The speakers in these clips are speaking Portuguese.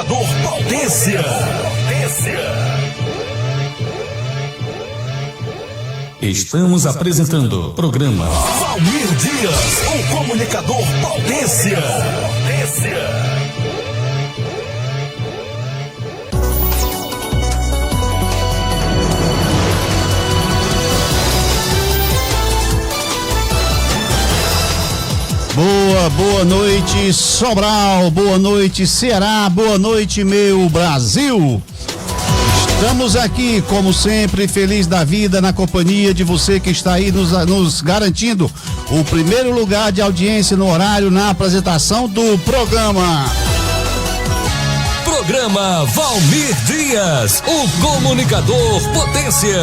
comunicador Potência. Estamos apresentando o programa Valmir Dias, o comunicador Potência. Boa noite, Sobral, boa noite, Ceará, boa noite, meu Brasil. Estamos aqui, como sempre, feliz da vida, na companhia de você que está aí nos garantindo o primeiro lugar de audiência no horário na apresentação do programa. Programa Valmir Dias, o comunicador Potência.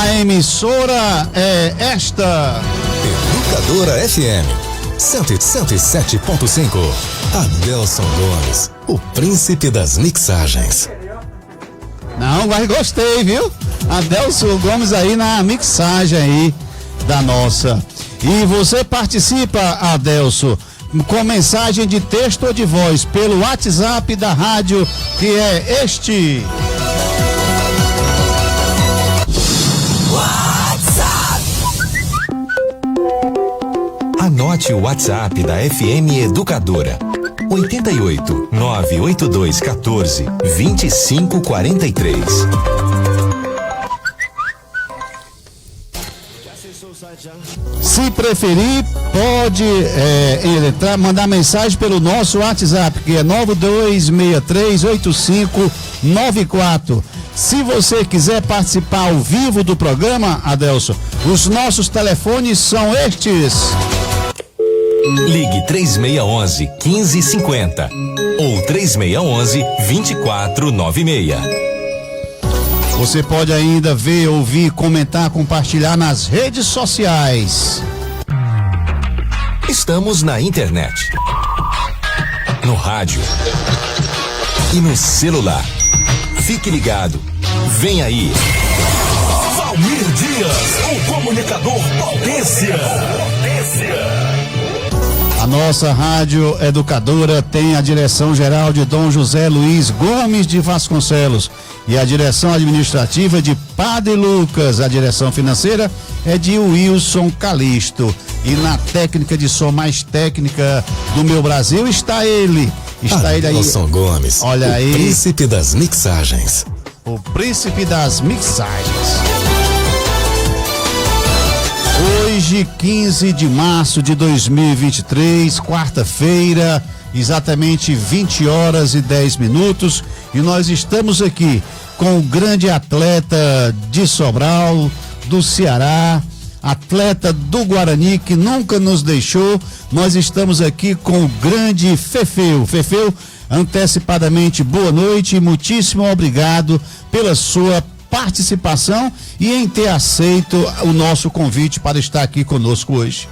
A emissora é esta. Educadora FM 107.5. Adelson Gomes, o príncipe das mixagens. Não, mas gostei, viu? Adelson Gomes aí na mixagem aí da nossa. E você participa, Adelson, com mensagem de texto ou de voz pelo WhatsApp da rádio, que é este. Anote o WhatsApp da FM Educadora: 88 982 14 25 43. Se preferir, pode entrar, mandar mensagem pelo nosso WhatsApp, que é 92638594. Se você quiser participar ao vivo do programa, Adelson, os nossos telefones são estes. Ligue 3611-1550 ou 3611-2496. Você pode ainda ver, ouvir, comentar, compartilhar nas redes sociais. Estamos na internet, no rádio e no celular. Fique ligado. Vem aí. Valmir Dias, o comunicador Potência. A nossa rádio educadora tem a direção geral de Dom José Luiz Gomes de Vasconcelos e a direção administrativa de Padre Lucas. A direção financeira é de Wilson Calisto. E na técnica de som mais técnica do meu Brasil está ele. Está ele aí. Wilson Gomes, olha o aí. príncipe das mixagens. O príncipe das mixagens. Hoje, 15 de março de 2023, quarta-feira, exatamente 20 horas e 10 minutos, e nós estamos aqui com o grande atleta de Sobral, do Ceará, atleta do Guarani, que nunca nos deixou. Nós estamos aqui com o grande Fefeu. Fefeu, antecipadamente, boa noite e muitíssimo obrigado pela sua participação e em ter aceito o nosso convite para estar aqui conosco hoje.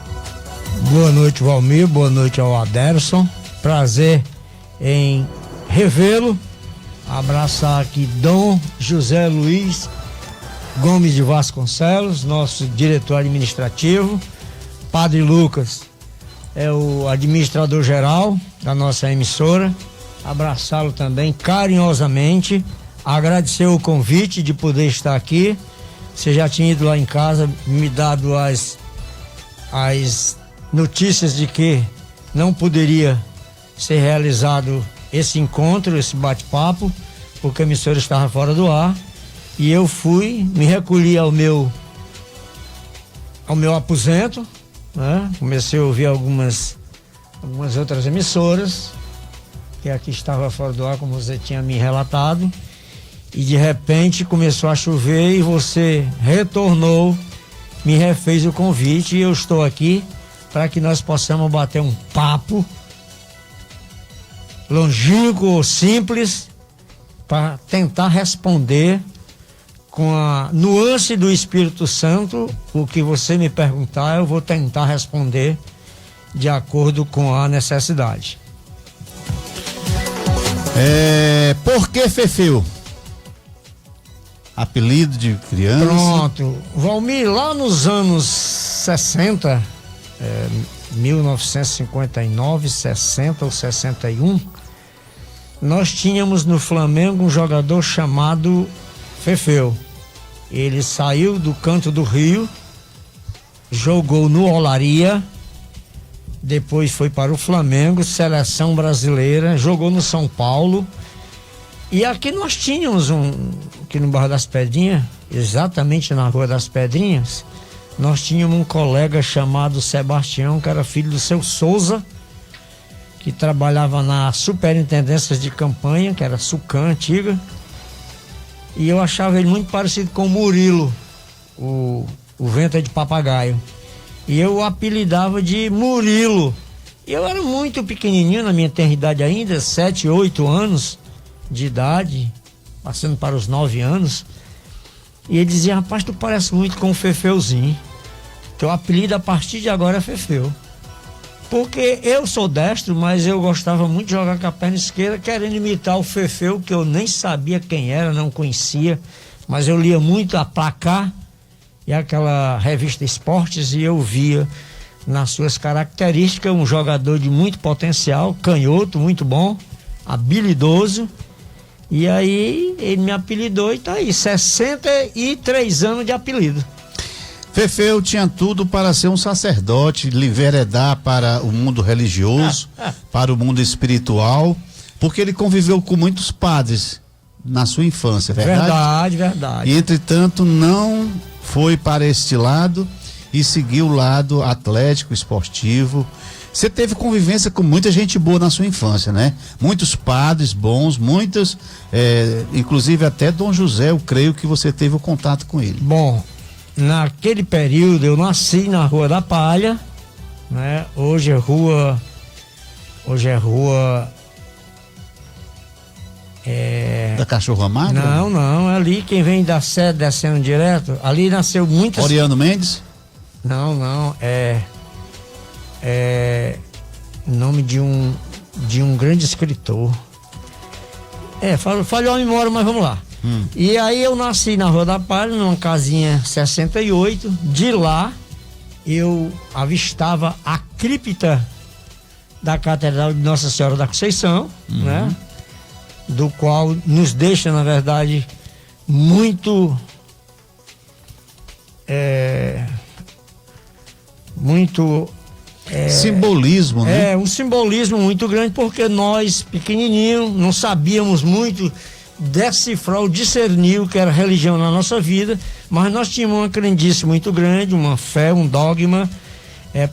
Boa noite, Valmir, boa noite ao Adelson, prazer em revê-lo, abraçar aqui Dom José Luiz Gomes de Vasconcelos, nosso diretor administrativo. Padre Lucas é o administrador geral da nossa emissora, abraçá-lo também carinhosamente, agradecer o convite de poder estar aqui. Você já tinha ido lá em casa, me dado as notícias de que não poderia ser realizado esse encontro, esse bate-papo, porque a emissora estava fora do ar, e eu fui, me recolhi ao meu aposento, né? Comecei a ouvir algumas outras emissoras, que aqui estava fora do ar, como você tinha me relatado, e de repente começou a chover e você retornou, me refez o convite, e eu estou aqui para que nós possamos bater um papo longínquo, simples, para tentar responder com a nuance do Espírito Santo. O que você me perguntar, eu vou tentar responder de acordo com a necessidade. Por que Fefeu? Apelido de criança? Pronto, Valmir, lá nos anos 60, 1959, 60 ou 61, nós tínhamos no Flamengo um jogador chamado Fefeu. Ele saiu do Canto do Rio, jogou no Olaria, depois foi para o Flamengo, seleção brasileira, jogou no São Paulo. E aqui nós tínhamos aqui no bairro das Pedrinhas, exatamente na Rua das Pedrinhas, nós tínhamos um colega chamado Sebastião, que era filho do seu Souza, que trabalhava na Superintendência de Campanha, que era Sucam antiga, e eu achava ele muito parecido com o Murilo, o Venta de Papagaio, e eu o apelidava de Murilo. Eu era muito pequenininho, na minha tenridade ainda, 7, 8 anos de idade, passando para os 9 anos, e ele dizia: rapaz, tu parece muito com o Fefeuzinho, teu apelido a partir de agora é Fefeu. Porque eu sou destro, mas eu gostava muito de jogar com a perna esquerda, querendo imitar o Fefeu, que eu nem sabia quem era, não conhecia, mas eu lia muito a Placar e aquela revista Esportes, e eu via nas suas características um jogador de muito potencial, canhoto, muito bom, habilidoso. E aí ele me apelidou e tá aí, 63 anos de apelido. Fefeu tinha tudo para ser um sacerdote, lhe enveredar para o mundo religioso, para o mundo espiritual, porque ele conviveu com muitos padres na sua infância, verdade? Verdade. E entretanto não foi para este lado e seguiu o lado atlético, esportivo. Você teve convivência com muita gente boa na sua infância, né? Muitos padres bons, muitos, inclusive até Dom José, eu creio que você teve o contato com ele. Bom, naquele período eu nasci na Rua da Palha, né? Hoje é rua da Cachorro Amado? Não, ali quem vem da sede descendo direto, ali nasceu muitas... Oriano Mendes? Não, nome de um grande escritor. Falhou a memória, mas vamos lá. E aí eu nasci na Rua da Palha, numa casinha 68. De lá eu avistava a cripta da Catedral de Nossa Senhora da Conceição, né? Do qual nos deixa, na verdade, muito simbolismo, né? Um simbolismo muito grande, porque nós, pequenininhos, não sabíamos muito decifrar ou discernir o que era religião na nossa vida, mas nós tínhamos uma crendice muito grande, uma fé, um dogma,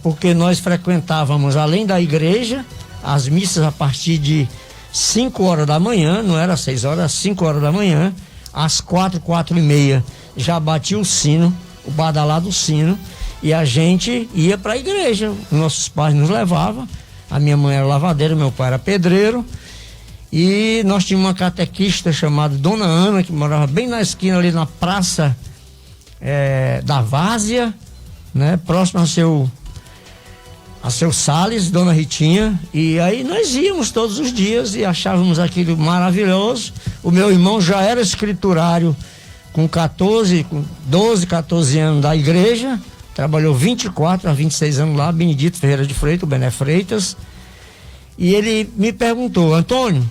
porque nós frequentávamos, além da igreja, as missas a partir de 5 horas da manhã, não era 6 horas, 5 horas da manhã, às 4h30 já batia o sino, o badalado do sino, e a gente ia para a igreja. Nossos pais nos levavam, a minha mãe era lavadeira, meu pai era pedreiro, e nós tínhamos uma catequista chamada Dona Ana, que morava bem na esquina ali na Praça da Várzea, né? Próximo a seu Salles, Dona Ritinha, e aí nós íamos todos os dias e achávamos aquilo maravilhoso. O meu irmão já era escriturário com 12, 14 anos da igreja, trabalhou 24 a 26 anos lá, Benedito Ferreira de Freitas, o Bené Freitas, e ele me perguntou: Antônio,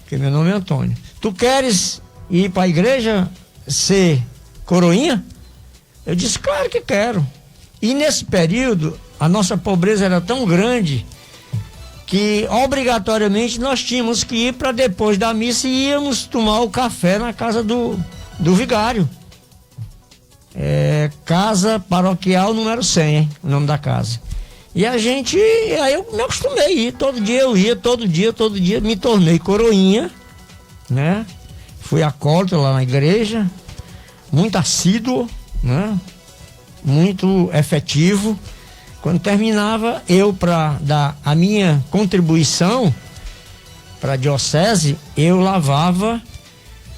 que meu nome é Antônio, tu queres ir para a igreja ser coroinha? Eu disse: claro que quero. E nesse período a nossa pobreza era tão grande que obrigatoriamente nós tínhamos que ir para depois da missa e íamos tomar o café na casa do vigário. Casa Paroquial número 100, hein? O nome da casa. E aí eu me acostumei a ir, todo dia, me tornei coroinha, né? Fui acólito lá na igreja, muito assíduo, né? Muito efetivo. Quando terminava, eu, para dar a minha contribuição para a diocese, eu lavava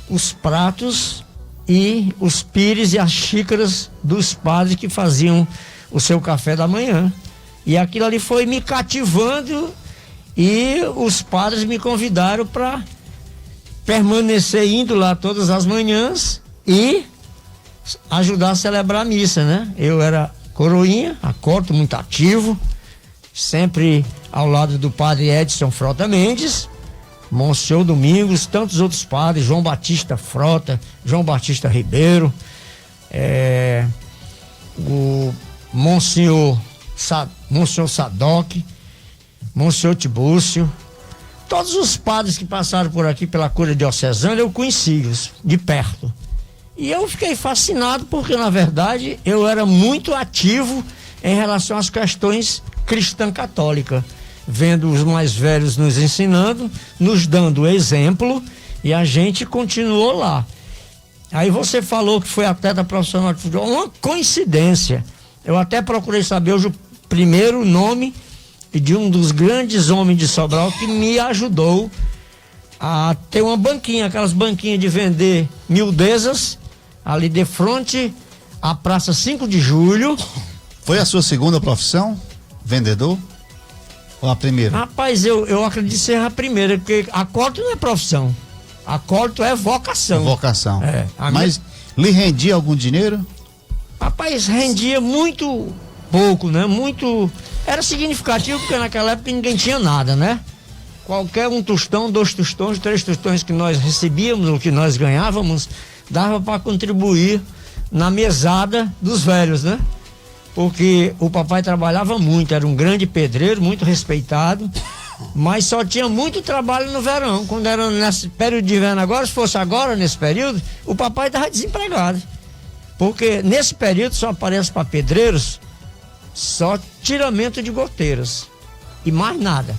os pratos e os pires e as xícaras dos padres que faziam o seu café da manhã. E aquilo ali foi me cativando, e os padres me convidaram para permanecer indo lá todas as manhãs e ajudar a celebrar a missa, né? Eu era coroinha, acólito, muito ativo, sempre ao lado do padre Edson Frota Mendes, Monsenhor Domingos, tantos outros padres, João Batista Frota, João Batista Ribeiro, o Monsenhor Sadoc, Monsenhor Tibúrcio, todos os padres que passaram por aqui pela Cúria Diocesana, eu conheci-os de perto. E eu fiquei fascinado porque, na verdade, eu era muito ativo em relação às questões cristã-católica, vendo os mais velhos nos ensinando, nos dando exemplo, e a gente continuou lá. Aí você falou que foi atleta profissional de futebol, uma coincidência. Eu até procurei saber hoje o primeiro nome de um dos grandes homens de Sobral que me ajudou a ter uma banquinha, aquelas banquinhas de vender miudezas, ali de frente à Praça 5 de Julho. Foi a sua segunda profissão, vendedor? Ou a primeira? Rapaz, eu acredito ser a primeira, porque acólito não é profissão, acólito é vocação. Vocação. É, mas lhe rendia algum dinheiro? Rapaz, rendia muito pouco, né? Muito. Era significativo porque naquela época ninguém tinha nada, né? Qualquer um tostão, 2 tostões, 3 tostões que nós recebíamos, ou que nós ganhávamos, dava para contribuir na mesada dos velhos, né? Porque o papai trabalhava muito, era um grande pedreiro, muito respeitado, mas só tinha muito trabalho no verão. Quando era nesse período de inverno agora, se fosse agora, nesse período, o papai estava desempregado. Porque nesse período só aparece para pedreiros só tiramento de goteiras e mais nada.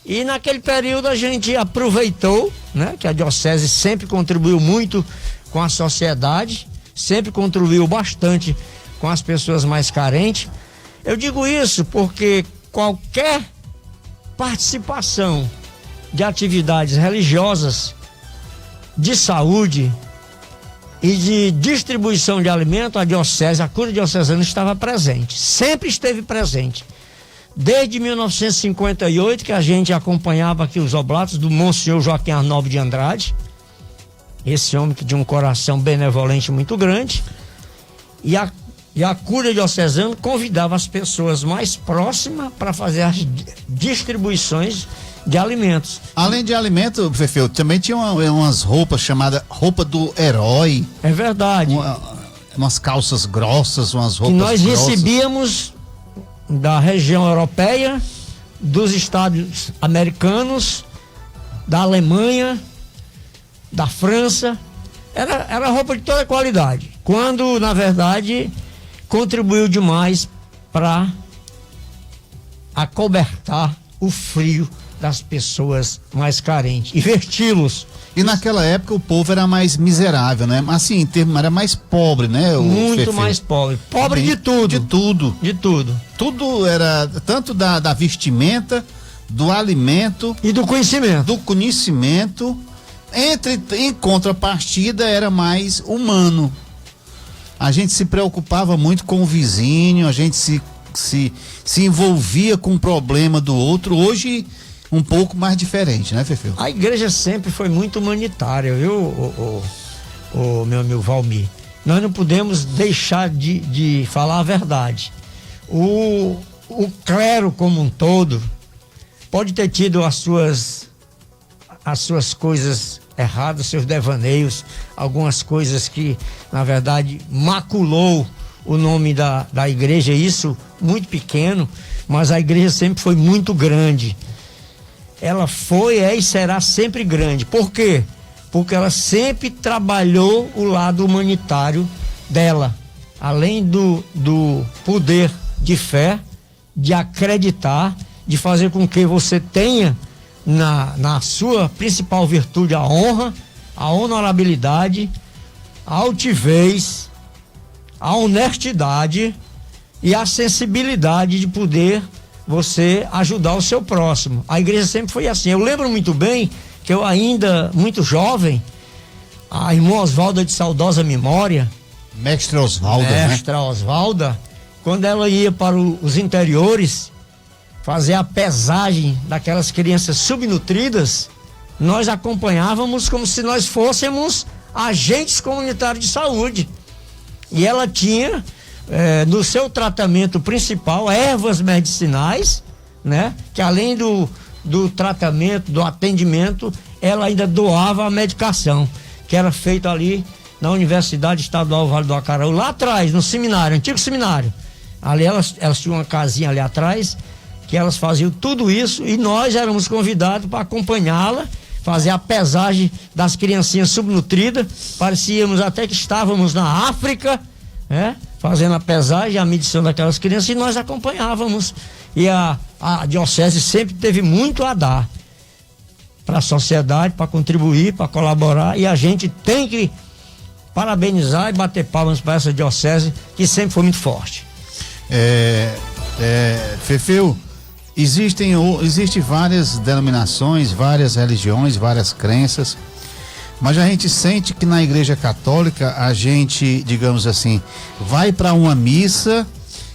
E naquele período a gente aproveitou, né, que a diocese sempre contribuiu muito com a sociedade, sempre contribuiu bastante com as pessoas mais carentes. Eu digo isso porque qualquer participação de atividades religiosas, de saúde e de distribuição de alimento, a diocese, a Cúria Diocesana estava presente, sempre esteve presente. Desde 1958 que a gente acompanhava aqui os oblatos do Monsenhor Joaquim Arnaldo de Andrade, esse homem que tinha um coração benevolente muito grande, e a Cúria Diocesana convidava as pessoas mais próximas para fazer as distribuições de alimentos. Além de alimento, Fefeu, também tinha umas roupas chamadas roupa do herói. É verdade. Umas calças grossas, umas roupas que nós grossas. Recebíamos da região europeia, dos Estados americanos, da Alemanha, da França. Era roupa de toda qualidade. Quando, na verdade, contribuiu demais para acobertar o frio das pessoas mais carentes e vesti-los. E naquela época o povo era mais miserável, né? Assim, em termos, era mais pobre, né? Muito mais pobre. Pobre de tudo. De tudo. De tudo. Tudo era, tanto da vestimenta, do alimento. E do conhecimento. Do conhecimento. Em contrapartida, era mais humano. A gente se preocupava muito com o vizinho, a gente se envolvia com o problema do outro. Hoje, um pouco mais diferente, né, Fefeu? A igreja sempre foi muito humanitária, viu, o meu amigo Valmir? Nós não podemos deixar de falar a verdade. O clero como um todo pode ter tido as suas coisas erradas, seus devaneios, algumas coisas que, na verdade, maculou o nome da igreja, isso muito pequeno, mas a igreja sempre foi muito grande. Ela foi, e será sempre grande. Por quê? Porque ela sempre trabalhou o lado humanitário dela. Além do poder de fé, de acreditar, de fazer com que você tenha na sua principal virtude a honra, a honorabilidade, a altivez, a honestidade e a sensibilidade de poder você ajudar o seu próximo. A igreja sempre foi assim. Eu lembro muito bem que eu ainda muito jovem, a irmã Osvalda de saudosa memória, Mestre Osvalda, Mestra Osvalda, quando ela ia para os interiores fazer a pesagem daquelas crianças subnutridas, nós acompanhávamos como se nós fôssemos agentes comunitários de saúde. E ela tinha no seu tratamento principal ervas medicinais, né? Que além do tratamento, do atendimento, ela ainda doava a medicação, que era feita ali na Universidade Estadual Vale do Acaraú, lá atrás, no seminário, antigo seminário. Ali elas tinham uma casinha ali atrás, que elas faziam tudo isso, e nós éramos convidados para acompanhá-la, fazer a pesagem das criancinhas subnutridas. Parecíamos até que estávamos na África, né? Fazendo a pesagem, a medição daquelas crianças, e nós acompanhávamos. E a diocese sempre teve muito a dar para a sociedade, para contribuir, para colaborar, e a gente tem que parabenizar e bater palmas para essa diocese, que sempre foi muito forte. Fefeu, existem várias denominações, várias religiões, várias crenças, mas a gente sente que na Igreja Católica a gente, digamos assim, vai para uma missa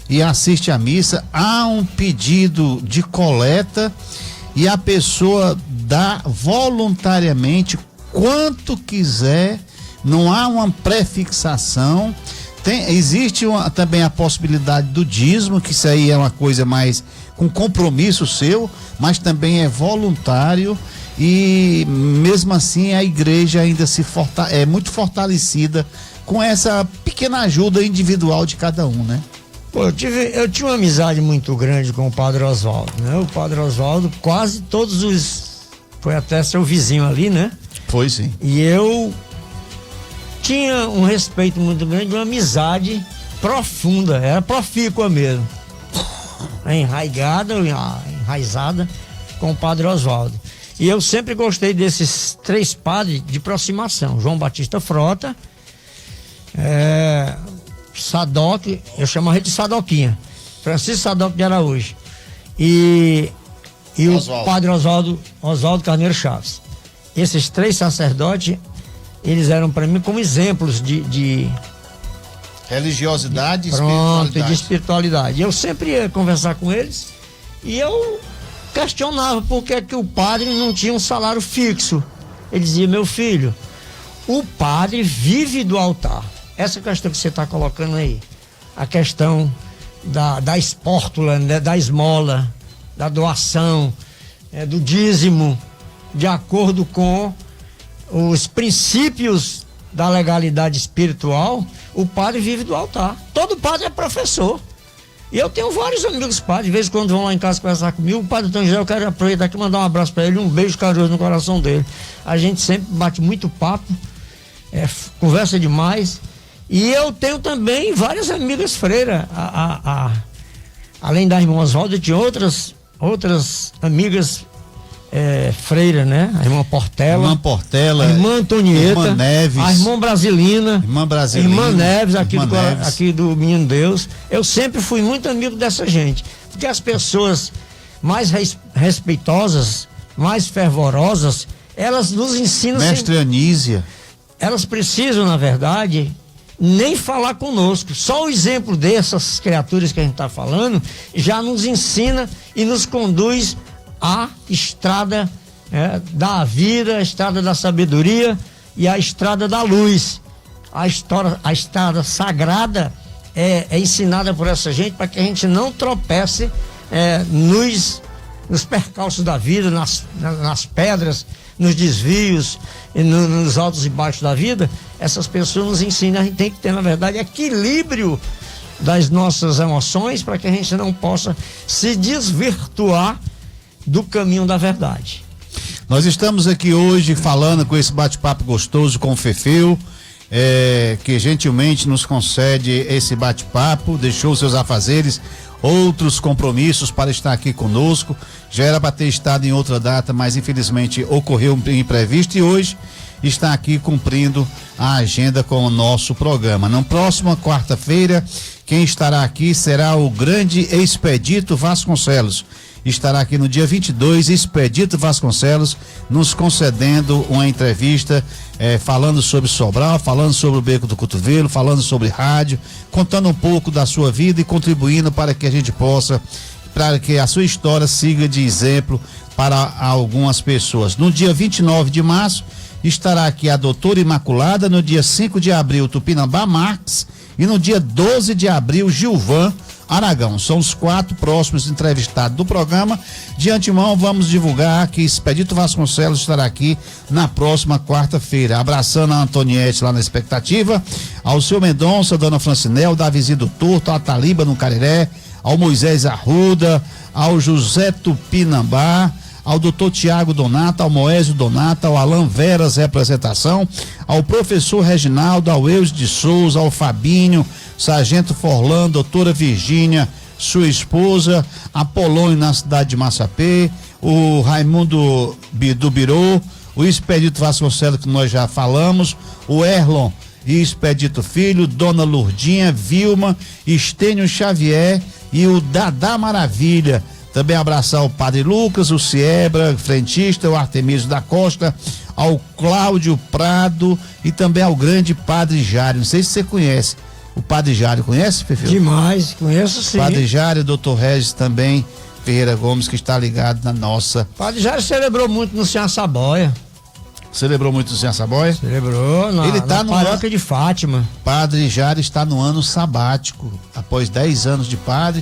e assiste a missa, há um pedido de coleta e a pessoa dá voluntariamente quanto quiser, não há uma prefixação. Existe também a possibilidade do dízimo, que isso aí é uma coisa mais com compromisso seu, mas também é voluntário, e mesmo assim a igreja ainda é muito fortalecida com essa pequena ajuda individual de cada um, né? Pô, eu tinha uma amizade muito grande com o Padre Oswaldo, né? O Padre Oswaldo, quase foi até seu vizinho ali, né? Foi, sim. E eu tinha um respeito muito grande, uma amizade profunda, era profícua mesmo, enraizada com o Padre Oswaldo. E eu sempre gostei desses 3 padres de aproximação: João Batista Frota, Sadoc, eu chamo ele de Sadoquinha, Francisco Sadoc de Araújo, e o Padre Oswaldo Carneiro Chaves. Esses 3 sacerdotes, eles eram para mim como exemplos de religiosidade e de espiritualidade. Eu sempre ia conversar com eles e eu questionava por que o padre não tinha um salário fixo. Ele dizia: meu filho, o padre vive do altar. Essa questão que você está colocando aí, a questão da espórtula, né, da esmola, da doação, do dízimo, de acordo com os princípios da legalidade espiritual, o padre vive do altar. Todo padre é professor. E eu tenho vários amigos padres, de vez em quando vão lá em casa conversar comigo. O padre Tangel, eu quero aproveitar aqui e mandar um abraço para ele, um beijo carinhoso no coração dele. A gente sempre bate muito papo, conversa demais. E eu tenho também várias amigas freiras, além da irmã Oswaldo, de outras amigas freira, né? A irmã Portela, a irmã Antonieta, irmã Neves, a irmã Brasilina, irmã Neves, aqui do Menino Deus. Eu sempre fui muito amigo dessa gente, porque as pessoas mais respeitosas, mais fervorosas, elas nos ensinam. Mestre Anísia. Elas precisam, na verdade, nem falar conosco. Só o exemplo dessas criaturas que a gente está falando já nos ensina e nos conduz à estrada da vida, a estrada da sabedoria e a estrada da luz. A estrada sagrada é ensinada por essa gente para que a gente não tropece nos percalços da vida, nas pedras, nos desvios, nos altos e baixos da vida. Essas pessoas nos ensinam, a gente tem que ter, na verdade, equilíbrio das nossas emoções para que a gente não possa se desvirtuar do caminho da verdade. Nós estamos aqui hoje falando com esse bate-papo gostoso com o Fefeu, que gentilmente nos concede esse bate-papo, deixou seus afazeres, outros compromissos para estar aqui conosco. Já era para ter estado em outra data, mas infelizmente ocorreu um imprevisto e hoje está aqui cumprindo a agenda com o nosso programa. Na próxima quarta-feira, quem estará aqui será o grande Expedito Vasconcelos. Estará aqui no dia 22, Expedito Vasconcelos, nos concedendo uma entrevista, falando sobre Sobral, falando sobre o Beco do Cotovelo, falando sobre rádio, contando um pouco da sua vida e contribuindo para que a gente possa, para que a sua história siga de exemplo para algumas pessoas. No dia 29 de março, estará aqui a doutora Imaculada, no dia 5 de abril, Tupinambá Marques, e no dia 12 de abril, Gilvan, Aragão. São os 4 próximos entrevistados do programa. De antemão, vamos divulgar que Expedito Vasconcelos estará aqui na próxima quarta-feira. Abraçando a Antoniette lá na expectativa, ao seu Mendonça, Dona Francinel, Davizinho do Torto, a Taliba no Cariré, ao Moisés Arruda, ao José Tupinambá, ao doutor Tiago Donato, ao Moésio Donato, ao Alan Veras, representação, ao professor Reginaldo, ao Eus de Souza, ao Fabinho, Sargento Forlan, doutora Virgínia, sua esposa, a Polônia na cidade de Massapê, o Raimundo do Birô, o Expedito Vasconcelos, que nós já falamos, o Erlon e Expedito Filho, Dona Lourdinha, Vilma, Estênio Xavier e o Dadá Maravilha. Também abraçar o Padre Lucas, o Ciebra, frentista, o Artemísio da Costa, ao Cláudio Prado e também ao grande Padre Jário. Não sei se você conhece o Padre Jário. Conhece, Fefe? Demais, conheço sim. Padre Jário, doutor Regis também, Ferreira Gomes, que está ligado na nossa. Padre Jário celebrou muito no Senhor Saboia. Celebrou muito o Senhor Saboia? Celebrou Ele tá na paróquia de Fátima. Padre Jário está no ano sabático, após 10 anos de padre.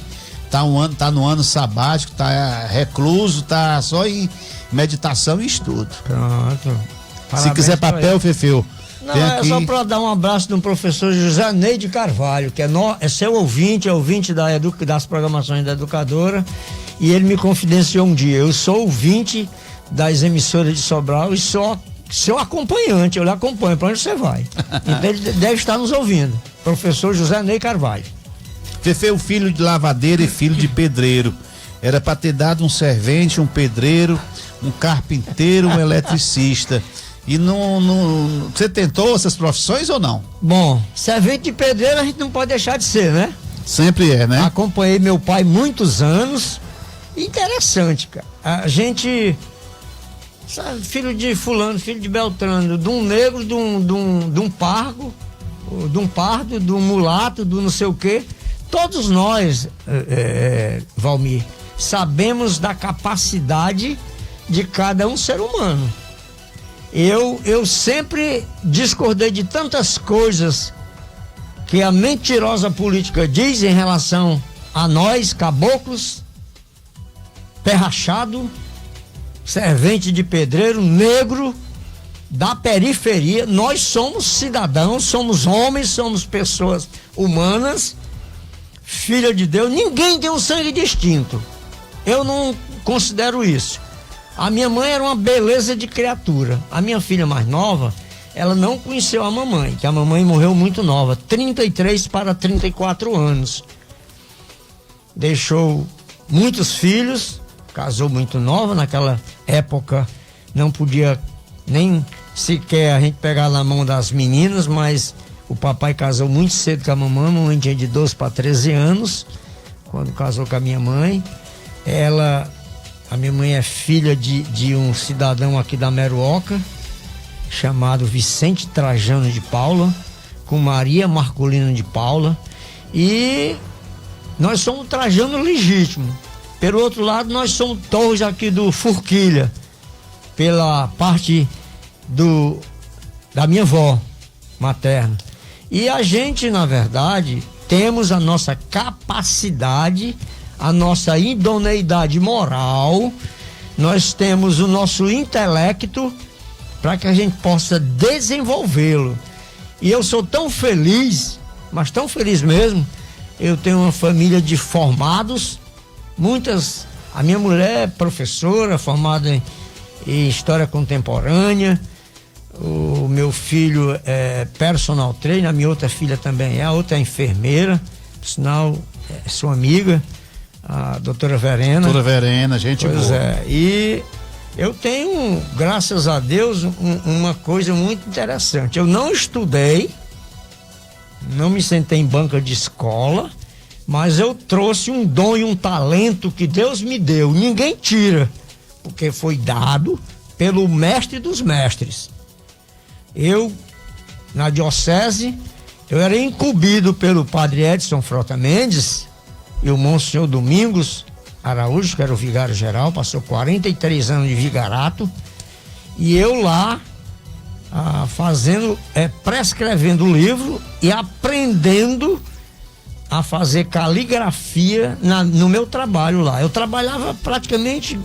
Tá no ano sabático, tá recluso, tá só em meditação e estudo. Pronto. Se quiser papel, Fefeu. Não, é só para dar um abraço do professor José Neide Carvalho, que é seu ouvinte, das programações da educadora, e ele me confidenciou um dia: eu sou ouvinte das emissoras de Sobral e sou seu acompanhante, eu lhe acompanho, para onde você vai? Então ele deve estar nos ouvindo. Professor José Neide Carvalho. Fefeu, filho de lavadeiro e filho de pedreiro. Era para ter dado um servente, um pedreiro, um carpinteiro, um eletricista. E não. Você tentou essas profissões ou não? Bom, servente de pedreiro a gente não pode deixar de ser, né? Sempre é, né? Acompanhei meu pai muitos anos. Interessante, cara. A gente, sabe, filho de fulano, filho de Beltrano, de um negro, de um pardo, de um mulato, do não sei o quê. Todos nós, Valmir, sabemos da capacidade de cada um ser humano. Eu sempre discordei de tantas coisas que a mentirosa política diz em relação a nós, caboclos, pé rachado, servente de pedreiro, negro, da periferia. Nós somos cidadãos, somos homens, somos pessoas humanas, filha de Deus. Ninguém tem um sangue distinto. Eu não considero isso. A minha mãe era uma beleza de criatura. A minha filha mais nova, ela não conheceu a mamãe, que a mamãe morreu muito nova, 33 para 34 anos. Deixou muitos filhos, casou muito nova. Naquela época não podia nem sequer a gente pegar na mão das meninas, mas o papai casou muito cedo com a mamãe tinha de 12 para 13 anos, quando casou com a minha mãe. A minha mãe é filha de um cidadão aqui da Meruoca, chamado Vicente Trajano de Paula, com Maria Marcolina de Paula, e nós somos Trajano legítimo. Pelo outro lado, nós somos Torres aqui do Forquilha, pela parte da minha avó materna. E a gente, na verdade, temos a nossa capacidade, a nossa idoneidade moral, nós temos o nosso intelecto para que a gente possa desenvolvê-lo. E eu sou tão feliz, mas tão feliz mesmo. Eu tenho uma família de formados, a minha mulher é professora, formada em História Contemporânea, o meu filho é personal trainer, a minha outra filha também a outra é enfermeira, por sinal, é sua amiga, a doutora Verena. Doutora Verena, gente boa. Pois é, e eu tenho, graças a Deus, uma coisa muito interessante. Eu não estudei, não me sentei em banca de escola, mas eu trouxe um dom e um talento que Deus me deu. Ninguém tira, porque foi dado pelo mestre dos mestres. Eu, na diocese, eu era incumbido pelo padre Edson Frota Mendes e o Monsenhor Domingos Araújo, que era o vigário geral, passou 43 anos de vigarato, e eu lá prescrevendo o livro e aprendendo a fazer caligrafia no meu trabalho lá. Eu trabalhava praticamente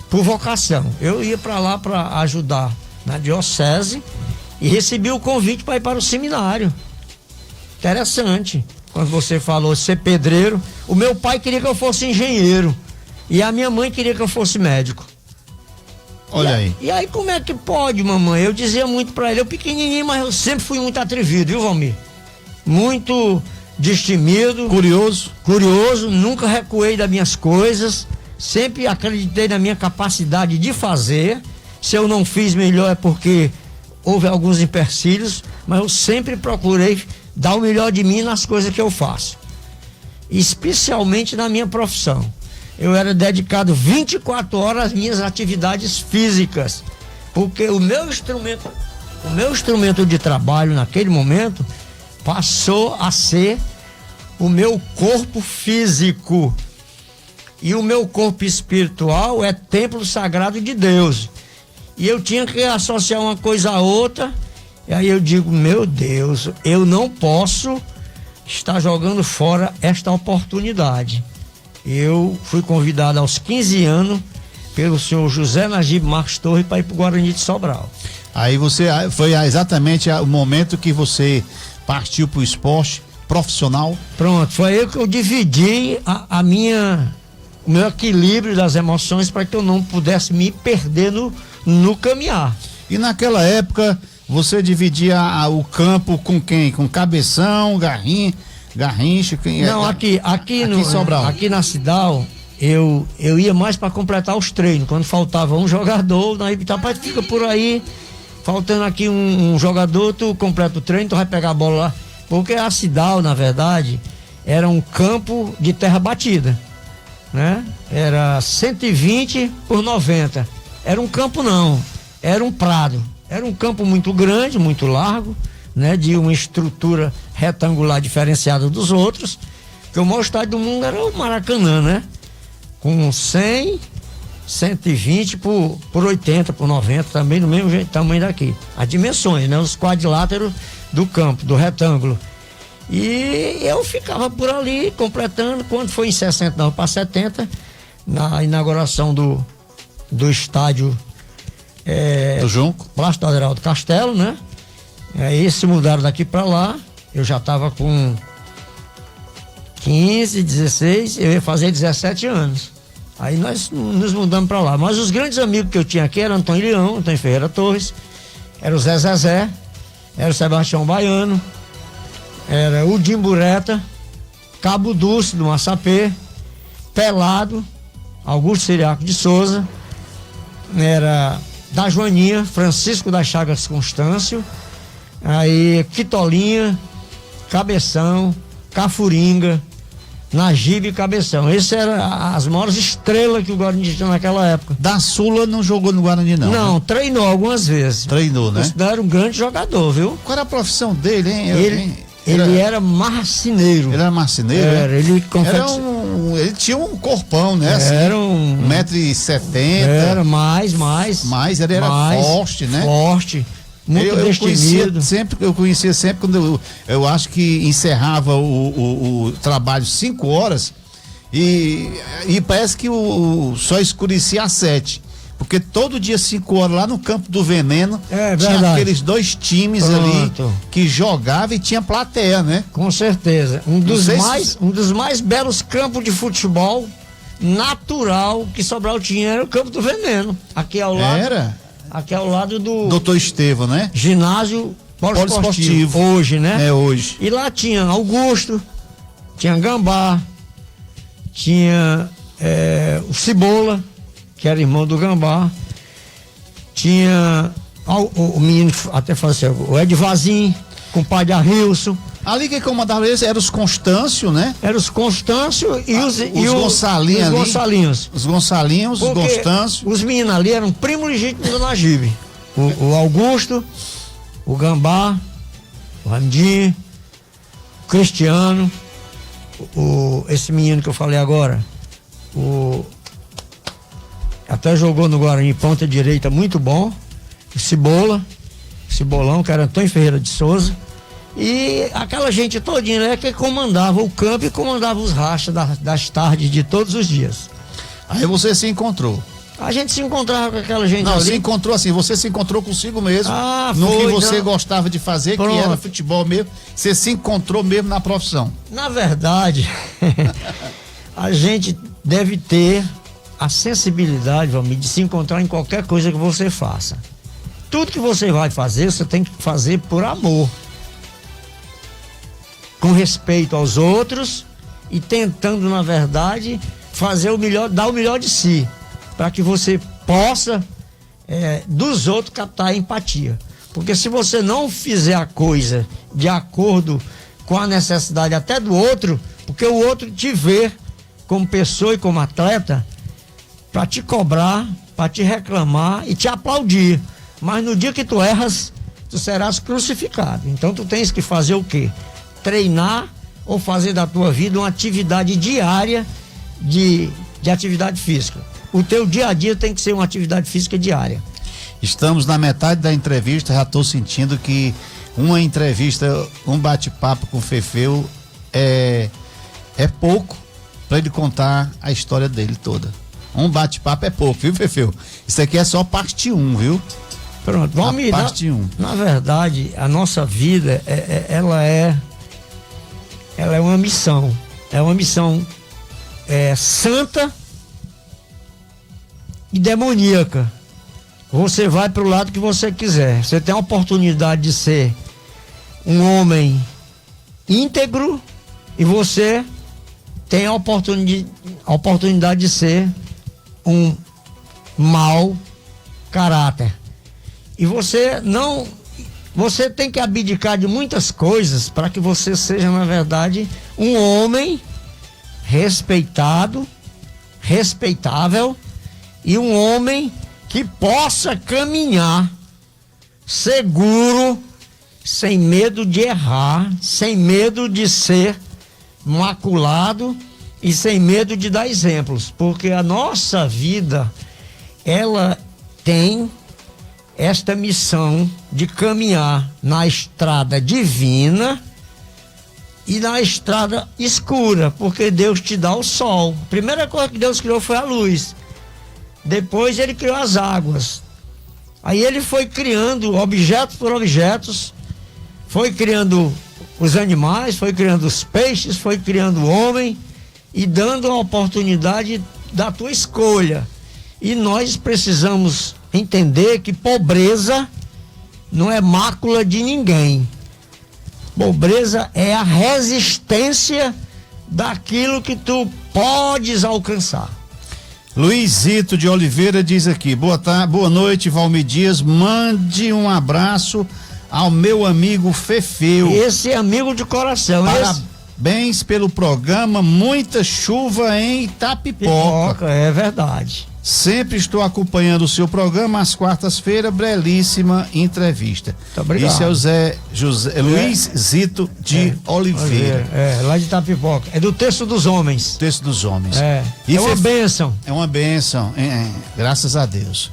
por vocação. Eu ia para lá para ajudar na diocese e recebi o convite para ir para o seminário. Interessante. Quando você falou ser pedreiro, o meu pai queria que eu fosse engenheiro e a minha mãe queria que eu fosse médico. Olha aí. E aí como é que pode, mamãe? Eu dizia muito pra ele, eu pequenininho, mas eu sempre fui muito atrevido, viu, Valmir? Muito destemido. Curioso, nunca recuei das minhas coisas, sempre acreditei na minha capacidade de fazer. Se eu não fiz melhor é porque houve alguns empecilhos, mas eu sempre procurei dar o melhor de mim nas coisas que eu faço. Especialmente na minha profissão. Eu era dedicado 24 horas às minhas atividades físicas, porque o meu instrumento de trabalho naquele momento passou a ser o meu corpo físico, e o meu corpo espiritual é templo sagrado de Deus, e eu tinha que associar uma coisa a outra, e aí eu digo, meu Deus, eu não posso estar jogando fora esta oportunidade. Eu fui convidado aos 15 anos pelo senhor José Najib Marques Torres para ir para o Guarani de Sobral. Aí foi exatamente o momento que você partiu para o esporte profissional? Pronto, foi aí que eu dividi o meu equilíbrio das emoções para que eu não pudesse me perder no caminhar. E naquela época você dividia o campo com quem? Com Cabeção, Garrincha? Não, aqui em Sobral. Aqui na Cidal, eu ia mais para completar os treinos. Quando faltava um jogador, na Itapá fica por aí, faltando aqui um jogador, tu completa o treino, tu vai pegar a bola lá. Porque a Cidal, na verdade, era um campo de terra batida, né? Era 120 por 90. Era um campo não, era um prado. Era um campo muito grande, muito largo, né? De uma estrutura retangular diferenciada dos outros, porque o maior estádio do mundo era o Maracanã, né? Com 100, 120 por 80, por 90, também do mesmo tamanho daqui. As dimensões, né? Os quadriláteros do campo, do retângulo. E eu ficava por ali completando. Quando foi em 69 para 70, na inauguração do estádio do Junco, Plástico Adheraldo Castelo, né? Aí se mudaram daqui para lá. Eu já estava com 15, 16, eu ia fazer 17 anos. Aí nós nos mudamos para lá. Mas os grandes amigos que eu tinha aqui eram Antônio Leão, Antônio Ferreira Torres, era o Zé, era o Sebastião Baiano, era o Dimbureta, Cabo Dulce do Massapê, Pelado, Augusto Siriaco de Souza, era da Joaninha, Francisco das Chagas Constâncio, aí Quitolinha, Cabeção, Cafuringa, Najib e Cabeção. Essas eram as maiores estrelas que o Guarani tinha naquela época. Da Sula não jogou no Guarani não? Não, né? Treinou algumas vezes. Treinou, né? Era um grande jogador, viu? Qual era a profissão dele, hein? Ele era marceneiro. Ele era marceneiro? Era, ele tinha um corpão, né? Era um 1,70 m. Era mais. Mas ele era forte, né? Forte. Muito destemido. Eu conhecia sempre quando eu acho que encerrava o trabalho 5 horas e parece que só escurecia às 7. Porque todo dia 5 horas lá no Campo do Veneno tinha aqueles 2 times ali que jogavam e tinha plateia, né? Com certeza. Um dos mais belos campos de futebol natural que Sobral tinha era o Campo do Veneno. Aqui ao lado. Aqui ao lado do Doutor Estevam, né? Ginásio Poliesportivo. Hoje, né? É, hoje. E lá tinha Augusto, tinha Gambá, tinha o Cebola, que era irmão do Gambá, tinha o menino, até falou assim, o Edvazim, com o pai de Arrilson. Ali quem comandava eles eram os Constâncio, né? Eram os Constâncio e os Gonçalinhos ali. Os Gonçalinhos, os Constâncio. Os meninos ali eram primo legítimo do Najib. O Augusto, o Gambá, o Ramdim, o Cristiano, esse menino que eu falei agora, até jogou no Guarani ponta direita muito bom, o Cebolão, que era Antônio Ferreira de Souza, E aquela gente todinha, né, que comandava o campo e comandava os rachas das tardes de todos os dias. Aí você se encontrou. A gente se encontrava com aquela gente Não, ali. se encontrou assim, você se encontrou consigo mesmo. No que foi, você não. gostava de fazer, Pronto. que era futebol mesmo. Você se encontrou mesmo na profissão. Na verdade, a gente deve ter a sensibilidade, Valmir, de se encontrar em qualquer coisa que você faça. Tudo que você vai fazer, você tem que fazer por amor. Com respeito aos outros e tentando, na verdade, fazer o melhor, dar o melhor de si, para que você possa dos outros captar a empatia. Porque se você não fizer a coisa de acordo com a necessidade até do outro, porque o outro te vê como pessoa e como atleta para te cobrar, para te reclamar e te aplaudir. Mas no dia que tu erras, tu serás crucificado. Então tu tens que fazer o quê? Treinar ou fazer da tua vida uma atividade diária de atividade física. O teu dia a dia tem que ser uma atividade física diária. Estamos na metade da entrevista, já estou sentindo que uma entrevista, um bate-papo com o Fefeu é pouco para ele contar a história dele toda. Um bate-papo é pouco, viu, Fefeu? Isso aqui é só parte 1, viu? Pronto, vamos ir. Parte 1. Na verdade, a nossa vida, ela é uma missão. É uma missão santa e demoníaca. Você vai para o lado que você quiser. Você tem a oportunidade de ser um homem íntegro e você tem a oportunidade de ser um mau caráter. E você tem que abdicar de muitas coisas para que você seja, na verdade, um homem respeitado, respeitável e um homem que possa caminhar seguro, sem medo de errar, sem medo de ser maculado e sem medo de dar exemplos, porque a nossa vida, ela tem esta missão de caminhar na estrada divina e na estrada escura, porque Deus te dá o sol. A primeira coisa que Deus criou foi a luz. Depois ele criou as águas. Aí ele foi criando objetos por objetos, foi criando os animais, foi criando os peixes, foi criando o homem e dando a oportunidade da tua escolha. E nós precisamos entender que pobreza não é mácula de ninguém. Pobreza é a resistência daquilo que tu podes alcançar. Luizito de Oliveira diz aqui: boa noite, Valmir Dias, mande um abraço ao meu amigo Fefeu. Esse é amigo de coração. Parabéns pelo programa, muita chuva em Itapipoca. É verdade. Sempre estou acompanhando o seu programa às quartas-feiras, belíssima entrevista. Muito obrigado. Isso é o Luiz Zito de Oliveira. Lá de Itapipoca. É do Texto dos Homens. Texto dos Homens. É uma bênção. É uma bênção, graças a Deus.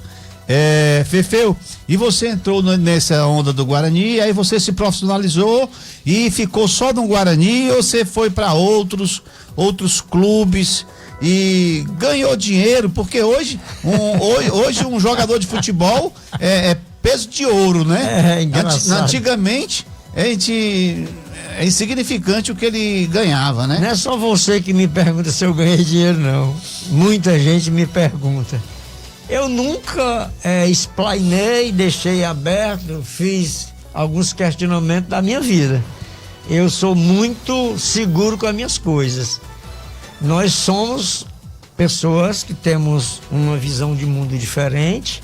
Fefeu, e você entrou nessa onda do Guarani, aí você se profissionalizou e ficou só no Guarani, ou você foi para outros clubes e ganhou dinheiro? Porque hoje um jogador de futebol é peso de ouro, né? Antigamente é insignificante o que ele ganhava, né? Não é só você que me pergunta se eu ganhei dinheiro, não. Muita gente me pergunta. Eu nunca explanei, deixei aberto, fiz alguns questionamentos da minha vida. Eu sou muito seguro com as minhas coisas. Nós somos pessoas que temos uma visão de mundo diferente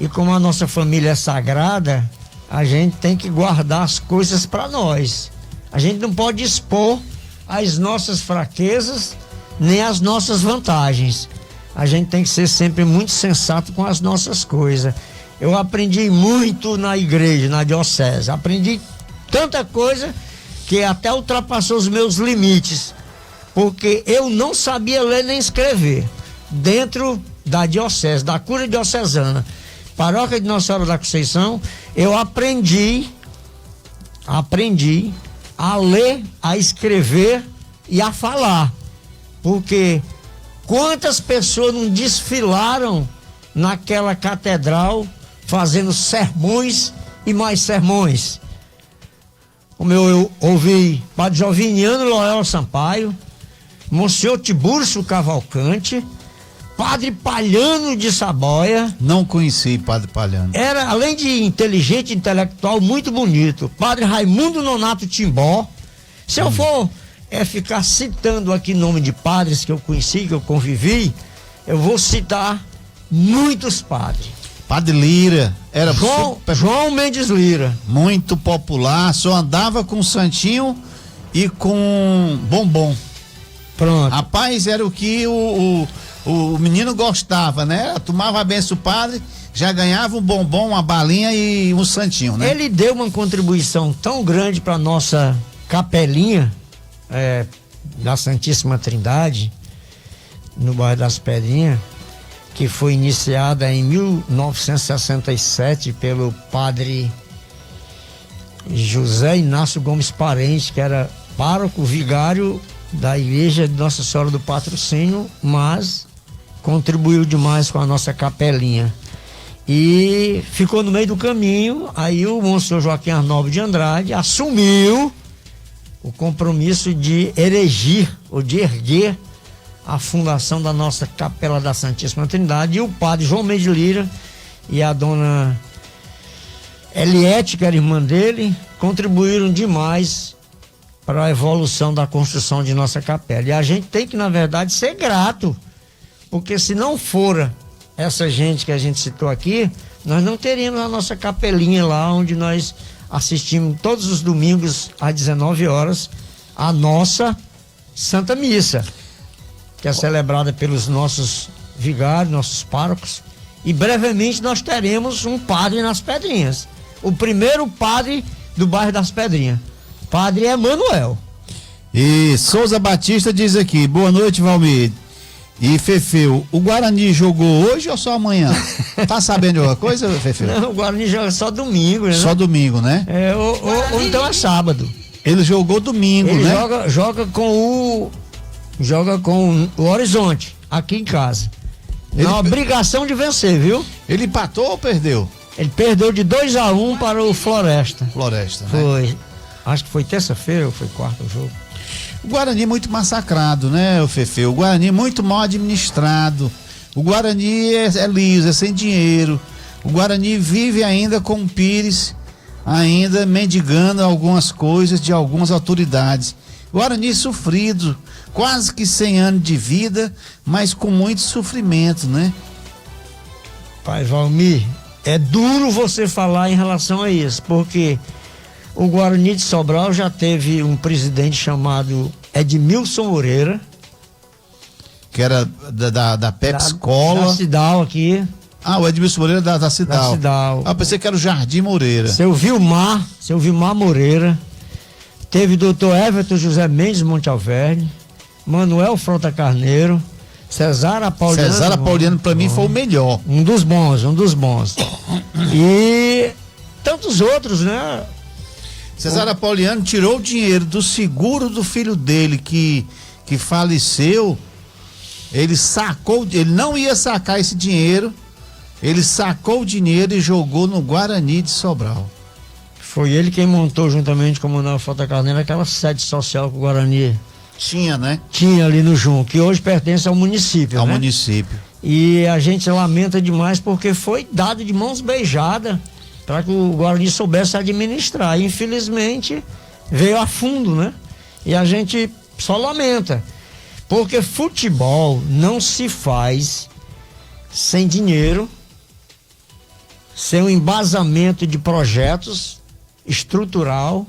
e como a nossa família é sagrada, a gente tem que guardar as coisas para nós. A gente não pode expor as nossas fraquezas nem as nossas vantagens. A gente tem que ser sempre muito sensato com as nossas coisas. Eu aprendi muito na igreja, na diocese. Aprendi tanta coisa que até ultrapassou os meus limites. Porque eu não sabia ler nem escrever. Dentro da diocese, da cura diocesana, paróquia de Nossa Senhora da Conceição, eu aprendi aprendi a ler, a escrever e a falar. Porque quantas pessoas não desfilaram naquela catedral fazendo sermões e mais sermões? Como eu ouvi Padre Joviniano Loyola Sampaio, Monsenhor Tiburcio Cavalcante, Padre Palhano de Saboia. Não conheci Padre Palhano. Era, além de inteligente, intelectual, muito bonito. Padre Raimundo Nonato Timbó. Se eu for ficar citando aqui nome de padres que eu conheci, que eu convivi, eu vou citar muitos padres. Padre Lira, era João Mendes Lira. Muito popular, só andava com santinho e com bombom. Pronto. Rapaz, era o que o menino gostava, né? Tomava a benção do padre, já ganhava um bombom, uma balinha e um santinho, né? Ele deu uma contribuição tão grande para nossa capelinha da Santíssima Trindade, no bairro das Pedrinhas, que foi iniciada em 1967 pelo padre José Inácio Gomes Parente, que era pároco vigário da igreja de Nossa Senhora do Patrocínio, mas contribuiu demais com a nossa capelinha. E ficou no meio do caminho, aí o Monsenhor Joaquim Arnaldo de Andrade assumiu o compromisso de erigir, ou de erguer, a fundação da nossa Capela da Santíssima Trindade, e o padre João Mendes Lira e a dona Eliette, que era irmã dele, contribuíram demais para a evolução da construção de nossa capela. E a gente tem que, na verdade, ser grato, porque se não for essa gente que a gente citou aqui, nós não teríamos a nossa capelinha lá, onde nós assistimos todos os domingos às 19 horas a nossa Santa Missa, que é celebrada pelos nossos vigários, nossos párocos, e brevemente nós teremos um padre nas Pedrinhas, o primeiro padre do bairro das Pedrinhas, Padre Emanuel. E Souza Batista diz aqui: boa noite, Valmir e Fefeu, o Guarani jogou hoje ou só amanhã? Tá sabendo de alguma coisa, Fefeu? Não, o Guarani joga só domingo, né? Só domingo, né? Ou então é sábado. Ele jogou domingo, ele né? Joga com o Horizonte, aqui em casa. Na obrigação de vencer, viu? Ele empatou ou perdeu? Ele perdeu de 2-1 para o Floresta. Floresta, né? Foi. Acho que foi terça-feira ou foi quarta o jogo. O Guarani é muito massacrado, né, o Fefe? O Guarani é muito mal administrado. O Guarani é liso, é sem dinheiro. O Guarani vive ainda com o Pires, ainda mendigando algumas coisas de algumas autoridades. O Guarani sofrido, quase que 100 anos de vida, mas com muito sofrimento, né? Pai Valmir, é duro você falar em relação a isso, porque o Guarani de Sobral já teve um presidente chamado Edmilson Moreira, que era da Pepsi-Cola. Da Cidal aqui. Ah, o Edmilson Moreira da Cidal. Da Cidal. Ah, pensei que era o Jardim Moreira. Seu Vilmar Moreira. Teve doutor Everton José Mendes Monte Alverne, Manuel Frota Carneiro, Cesara Pauliano. Cesara Pauliano pra mim foi o melhor. Um dos bons. E tantos outros, né? Cesara Pauliano tirou o dinheiro do seguro do filho dele que faleceu. Ele não ia sacar esse dinheiro, ele sacou o dinheiro e jogou no Guarani de Sobral. Foi ele quem montou, juntamente com o Manuel Frota Carneiro, aquela sede social que o Guarani tinha, né? Tinha ali no Jun, que hoje pertence ao município, ao né? município. E a gente lamenta demais porque foi dado de mãos beijadas para que o Guarani soubesse administrar. Infelizmente, veio a fundo, né? E a gente só lamenta. Porque futebol não se faz sem dinheiro, sem um embasamento de projetos estrutural,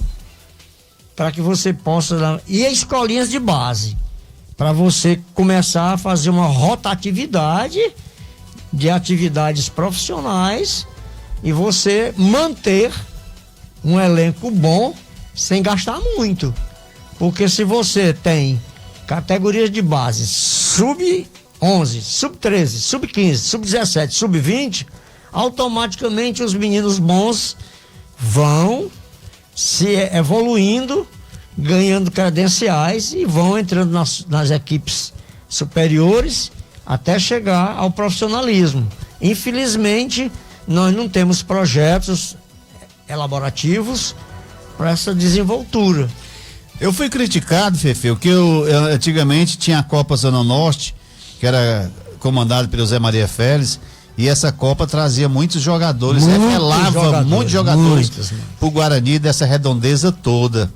para que você possa... E escolinhas de base, para você começar a fazer uma rotatividade de atividades profissionais e você manter um elenco bom sem gastar muito. Porque se você tem categorias de base sub-11, sub-13, sub-15, sub-17, sub-20, automaticamente os meninos bons vão se evoluindo, ganhando credenciais e vão entrando nas equipes superiores até chegar ao profissionalismo. Infelizmente, nós não temos projetos elaborativos para essa desenvoltura. Eu fui criticado, Fefe, que eu antigamente tinha a Copa Zona Norte, que era comandada pelo Zé Maria Félix, e essa Copa trazia muitos jogadores, revelava muitos jogadores para o Guarani dessa redondeza toda.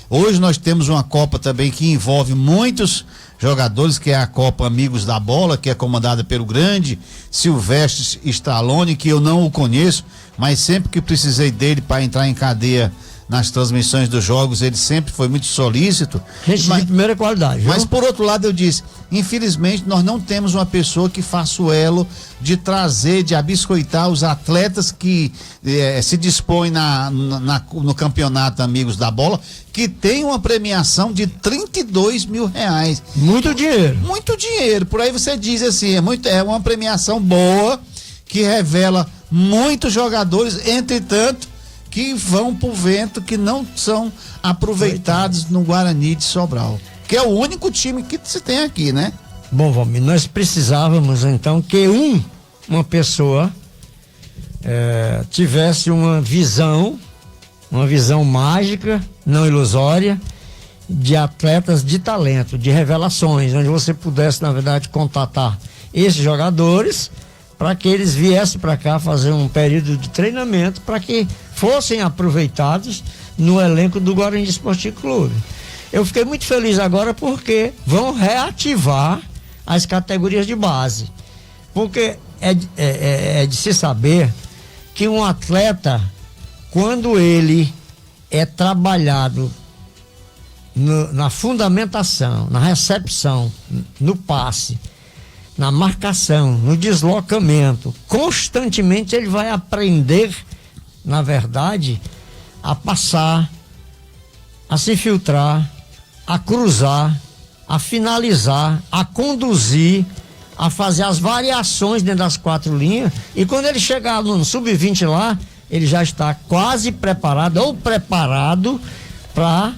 Hoje nós temos uma Copa também que envolve muitos jogadores, que é a Copa Amigos da Bola, que é comandada pelo grande Silvestre Stallone, que eu não o conheço, mas sempre que precisei dele para entrar em cadeia nas transmissões dos jogos, ele sempre foi muito solícito. Gente de primeira qualidade. Mas por outro lado eu disse, infelizmente nós não temos uma pessoa que faça o elo de trazer, de abiscoitar os atletas que se dispõem no campeonato Amigos da Bola, que tem uma premiação de R$32 mil. Muito dinheiro. Muito dinheiro. Por aí você diz assim, é uma premiação boa, que revela muitos jogadores, entretanto, que vão pro vento, que não são aproveitados no Guarani de Sobral, que é o único time que se tem aqui, né? Bom, Valmir, nós precisávamos então que uma pessoa tivesse uma visão mágica, não ilusória, de atletas de talento, de revelações, onde você pudesse, na verdade, contatar esses jogadores para que eles viessem para cá fazer um período de treinamento para que fossem aproveitados no elenco do Guarani Esportivo Clube. Eu fiquei muito feliz agora porque vão reativar as categorias de base, porque é de se saber que um atleta, quando ele é trabalhado na fundamentação, na recepção, no passe, na marcação, no deslocamento, constantemente ele vai aprender, na verdade, a passar, a se filtrar, a cruzar, a finalizar, a conduzir, a fazer as variações dentro das 4 linhas, e quando ele chegar no sub-20 lá, ele já está quase preparado ou preparado para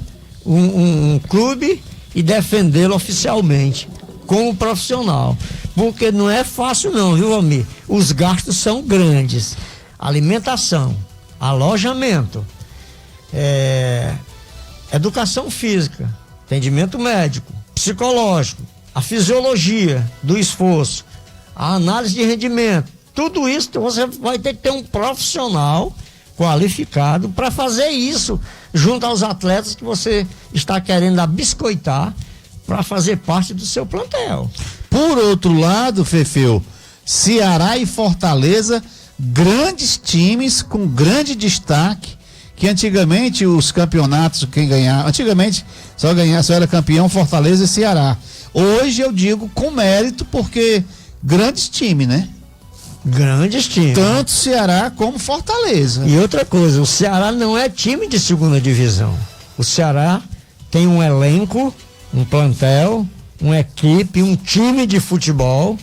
um clube e defendê-lo oficialmente como profissional, porque não é fácil não, viu, Valmir? Os gastos são grandes, alimentação, alojamento, educação física, atendimento médico, psicológico, a fisiologia do esforço, a análise de rendimento, tudo isso você vai ter que ter um profissional qualificado para fazer isso junto aos atletas que você está querendo abiscoitar para fazer parte do seu plantel. Por outro lado, Fefeu, Ceará e Fortaleza, grandes times com grande destaque, que antigamente os campeonatos, quem ganhava, antigamente só era campeão Fortaleza e Ceará. Hoje eu digo com mérito, porque grandes times, né? Grandes times. Tanto Ceará como Fortaleza. E outra coisa, o Ceará não é time de segunda divisão. O Ceará tem um elenco, um plantel, uma equipe, um time de futebol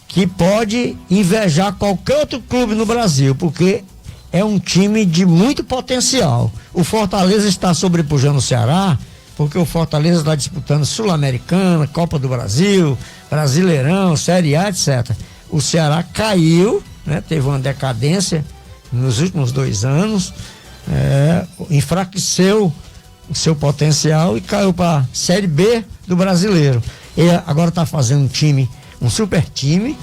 que pode invejar qualquer outro clube no Brasil, porque é um time de muito potencial. O Fortaleza está sobrepujando o Ceará, porque o Fortaleza está disputando Sul-Americana, Copa do Brasil, Brasileirão, Série A, etc. O Ceará caiu, né? Teve uma decadência nos últimos 2 anos, enfraqueceu o seu potencial e caiu para a Série B do Brasileiro. E agora está fazendo um super time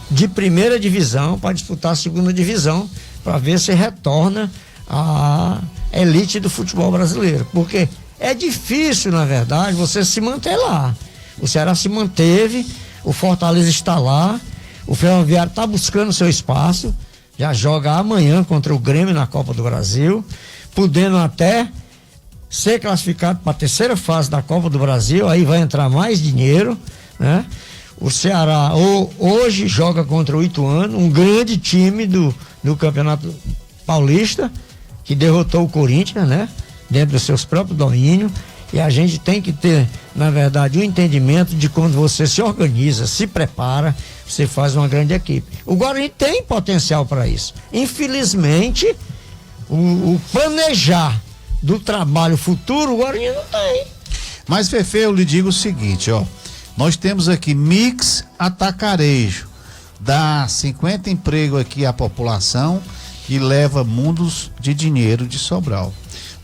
de primeira divisão para disputar a segunda divisão, para ver se retorna à elite do futebol brasileiro, porque é difícil, na verdade, você se manter lá. O Ceará se manteve, o Fortaleza está lá, o Ferroviário está buscando seu espaço, já joga amanhã contra o Grêmio na Copa do Brasil, podendo até ser classificado para a terceira fase da Copa do Brasil, aí vai entrar mais dinheiro, né? O Ceará hoje joga contra o Ituano, um grande time do Campeonato Paulista, que derrotou o Corinthians, né? Dentro dos seus próprios domínios, e a gente tem que ter, na verdade, um entendimento de quando você se organiza, se prepara, você faz uma grande equipe. O Guarani tem potencial para isso. Infelizmente, o planejar do trabalho futuro, o Guarani não tem. Mas, Fefe, eu lhe digo o seguinte, ó. Nós temos aqui Mix Atacarejo. Dá 50 empregos aqui à população e leva mundos de dinheiro de Sobral.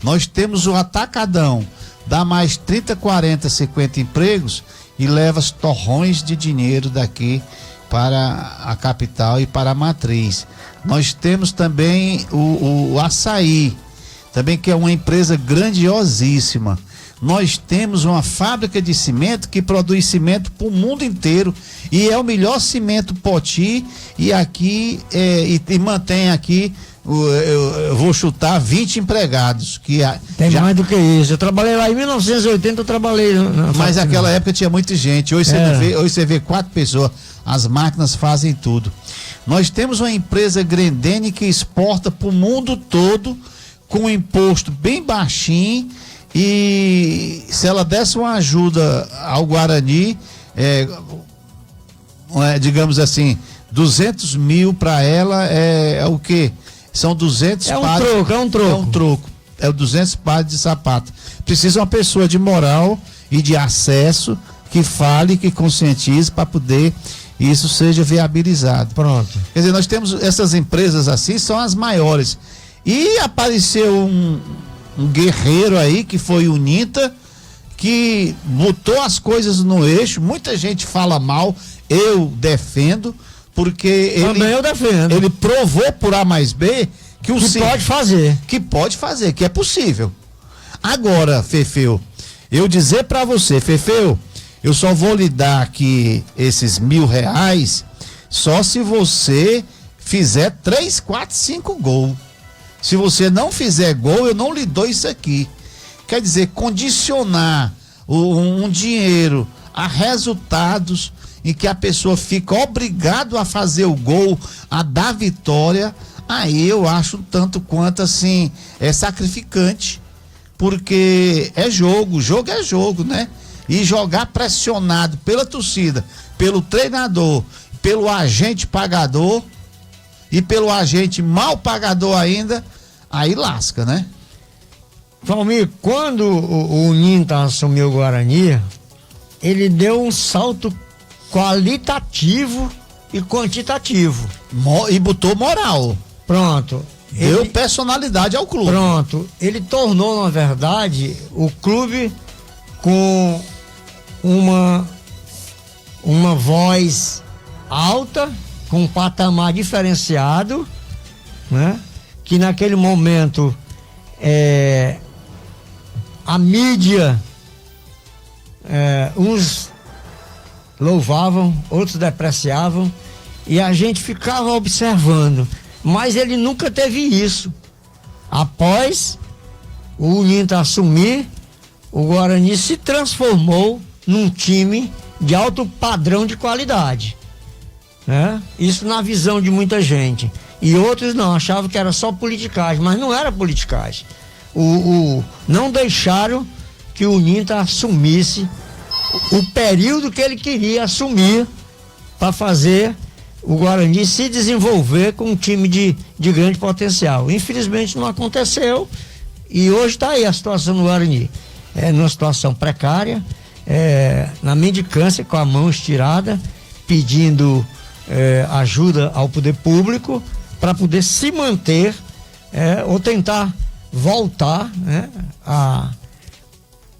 Nós temos o Atacadão. Dá mais 30, 40, 50 empregos e leva torrões de dinheiro daqui para a capital e para a matriz. Nós temos também o Açaí, também, que é uma empresa grandiosíssima. Nós temos uma fábrica de cimento que produz cimento para o mundo inteiro e é o melhor cimento Poti, e aqui e mantém aqui, eu vou chutar, 20 empregados. Tem mais do que isso. Eu trabalhei lá em 1980, eu trabalhei. Mas naquela época tinha muita gente. Hoje você vê 4 pessoas. As máquinas fazem tudo. Nós temos uma empresa Grendene que exporta para o mundo todo com um imposto bem baixinho, e se ela desse uma ajuda ao Guarani, digamos assim, 200 mil para ela é o quê? São 200 pares. É um troco. É 200 pares de sapato. Precisa uma pessoa de moral e de acesso que fale, que conscientize para poder isso seja viabilizado. Pronto. Quer dizer, nós temos essas empresas assim, são as maiores. E apareceu um guerreiro aí, que foi o Ninta, que botou as coisas no eixo. Muita gente fala mal, eu defendo, porque ele provou por A mais B que pode fazer, que é possível. Agora, Fefeu, eu dizer pra você, Fefeu, eu só vou lhe dar aqui esses R$1.000 só se você fizer 3, 4, 5 gols. Se você não fizer gol, eu não lhe dou isso aqui. Quer dizer, condicionar um dinheiro a resultados em que a pessoa fica obrigado a fazer o gol, a dar vitória, aí eu acho tanto quanto assim, é sacrificante. Porque é jogo é jogo, né? E jogar pressionado pela torcida, pelo treinador, pelo agente pagador e pelo agente mal pagador ainda, aí lasca, né? Valmir, quando o Ninta assumiu o Guarani, ele deu um salto qualitativo e quantitativo. E botou moral. Pronto. Deu personalidade ao clube. Pronto. Ele tornou, na verdade, o clube com uma voz alta, com um patamar diferenciado, né? Que naquele momento a mídia, uns louvavam, outros depreciavam, e a gente ficava observando, mas ele nunca teve isso. Após o Ninta assumir, o Guarani se transformou num time de alto padrão de qualidade, né? Isso na visão de muita gente. E outros não, achavam que era só politicagem, mas não era politicagem. Não deixaram que o Ninta assumisse o período que ele queria assumir para fazer o Guarani se desenvolver com um time de grande potencial. Infelizmente não aconteceu, e hoje está aí a situação do Guarani. Numa situação precária, na mendicância, com a mão estirada, pedindo ajuda ao poder público para poder se manter ou tentar voltar, né,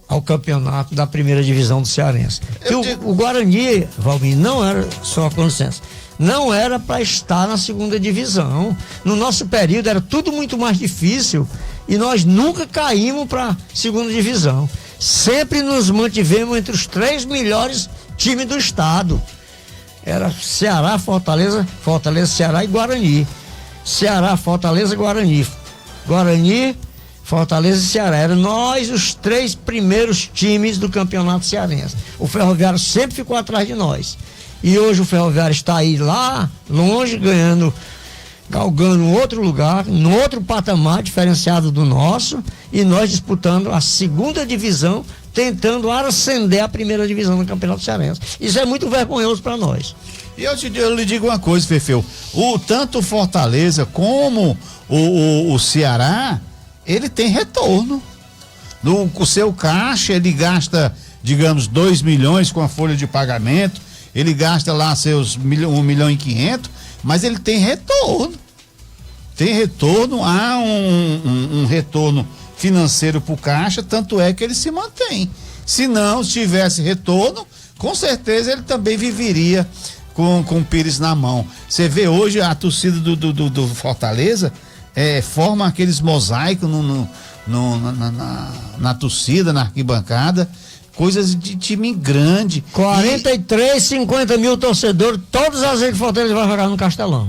ao campeonato da primeira divisão do Cearense. O Guarani, Valmir, não era só com licença, não era para estar na segunda divisão. No nosso período era tudo muito mais difícil e nós nunca caímos para segunda divisão. Sempre nos mantivemos entre os 3 melhores times do estado. Era Ceará, Fortaleza, Ceará e Guarani. Ceará, Fortaleza, Guarani, Fortaleza e Ceará. Eram nós os 3 primeiros times do campeonato cearense. O Ferroviário sempre ficou atrás de nós. E hoje o Ferroviário está aí lá longe, galgando outro lugar, no outro patamar diferenciado do nosso, e nós disputando a segunda divisão, tentando ascender a primeira divisão do campeonato cearense. Isso é muito vergonhoso para nós. E eu lhe digo uma coisa, Fefeu, tanto o Fortaleza como o Ceará, ele tem retorno. Com o seu caixa, ele gasta, digamos, 2 milhões com a folha de pagamento, ele gasta lá seus 1,5 milhão, mas ele tem retorno. Há um retorno financeiro para o caixa, tanto é que ele se mantém. Se não tivesse retorno, com certeza ele também viveria com o Pires na mão. Você vê hoje a torcida do Fortaleza forma aqueles mosaicos na torcida, na arquibancada, coisas de time grande. 43, 50 mil torcedores, todas as vezes que o Fortaleza vai jogar no Castelão.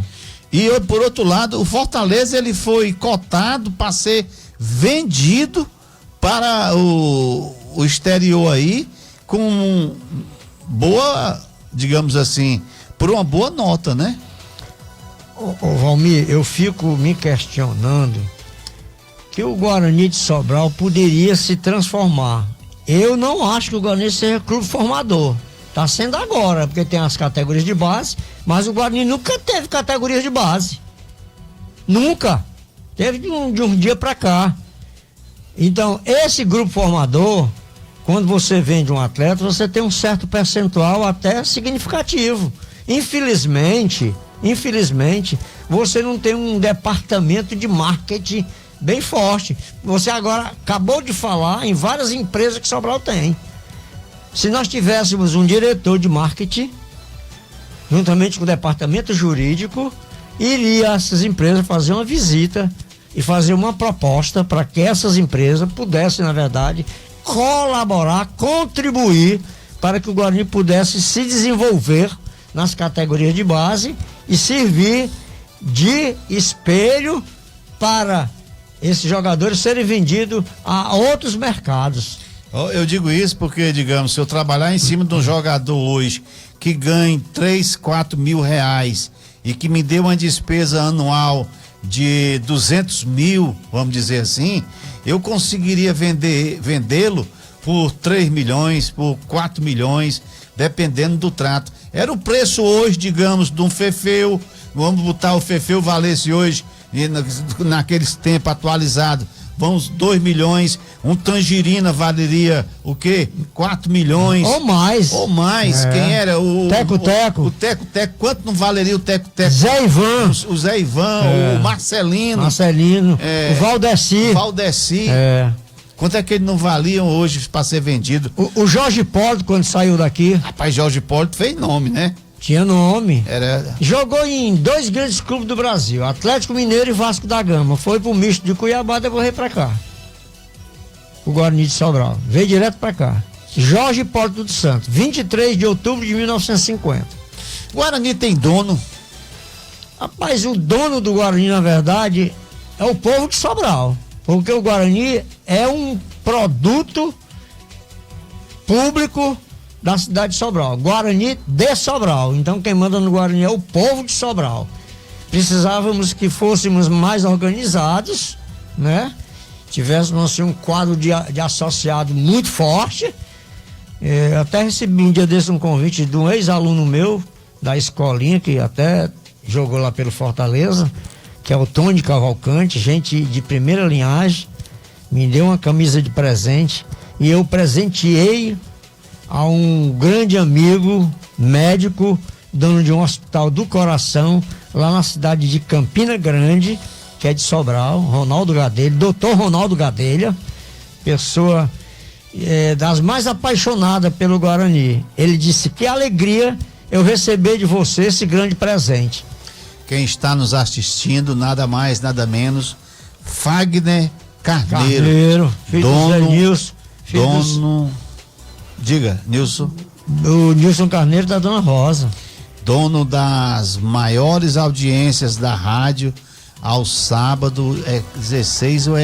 E por outro lado, o Fortaleza ele foi cotado para ser vendido para o exterior aí com boa, digamos assim, por uma boa nota, né? Ô Valmir, eu fico me questionando que o Guarani de Sobral poderia se transformar. Eu não acho que o Guarani seja clube formador. Tá sendo agora, porque tem as categorias de base, mas o Guarani nunca teve categorias de base. Nunca. Teve de um dia pra cá. Então, esse grupo formador, quando você vende um atleta, você tem um certo percentual até significativo. Infelizmente, você não tem um departamento de marketing bem forte. Você agora acabou de falar em várias empresas que Sobral tem. Se nós tivéssemos um diretor de marketing, juntamente com o departamento jurídico, iria essas empresas fazer uma visita e fazer uma proposta para que essas empresas pudessem, na verdade, colaborar, contribuir para que o Guarani pudesse se desenvolver nas categorias de base e servir de espelho para esses jogadores serem vendidos a outros mercados. Eu digo isso porque, digamos, se eu trabalhar em cima de um jogador hoje que ganhe 3, 4 mil reais e que me dê uma despesa anual de 200 mil, vamos dizer assim, eu conseguiria vendê-lo por 3 milhões, por 4 milhões, dependendo do trato. Era o preço hoje, digamos, de um Fefeu, vamos botar o Fefeu valesse hoje, naqueles tempos atualizados, vamos 2 milhões, um Tangerina valeria o quê? 4 milhões. Ou mais. Quem era? O Teco-Teco. O Teco-Teco, quanto não valeria o Teco-Teco? Zé Ivan. O Zé Ivan, o Marcelino. O Valdeci. Quanto é que eles não valiam hoje para ser vendido? O Jorge Hipólito, quando saiu daqui. Rapaz, Jorge Hipólito fez nome, né? Tinha nome. Era... Jogou em 2 grandes clubes do Brasil, Atlético Mineiro e Vasco da Gama. Foi pro misto de Cuiabá, depois veio pra cá. O Guarani de Sobral. Veio direto pra cá. Jorge Hipólito dos Santos, 23 de outubro de 1950. Guarani tem dono? Rapaz, o dono do Guarani, na verdade, é o povo de Sobral. Porque o Guarani é um produto público da cidade de Sobral, Guarani de Sobral. Então quem manda no Guarani é o povo de Sobral. Precisávamos que fôssemos mais organizados, né? Tivéssemos assim, um quadro de associado muito forte. Até recebi um dia desse um convite de um ex-aluno meu da escolinha, que até jogou lá pelo Fortaleza, que é o Tony Cavalcante, gente de primeira linhagem, me deu uma camisa de presente e eu presenteei a um grande amigo, médico, dono de um hospital do coração, lá na cidade de Campina Grande, que é de Sobral, Ronaldo Gadelha, doutor Ronaldo Gadelha, pessoa das mais apaixonadas pelo Guarani. Ele disse: que alegria eu receber de você esse grande presente. Quem está nos assistindo, nada mais, nada menos, Fagner Carneiro, filho do Zé Nilson. Diga, Nilson. O Nilson Carneiro da Dona Rosa. Dono das maiores audiências da rádio, ao sábado, 16 ou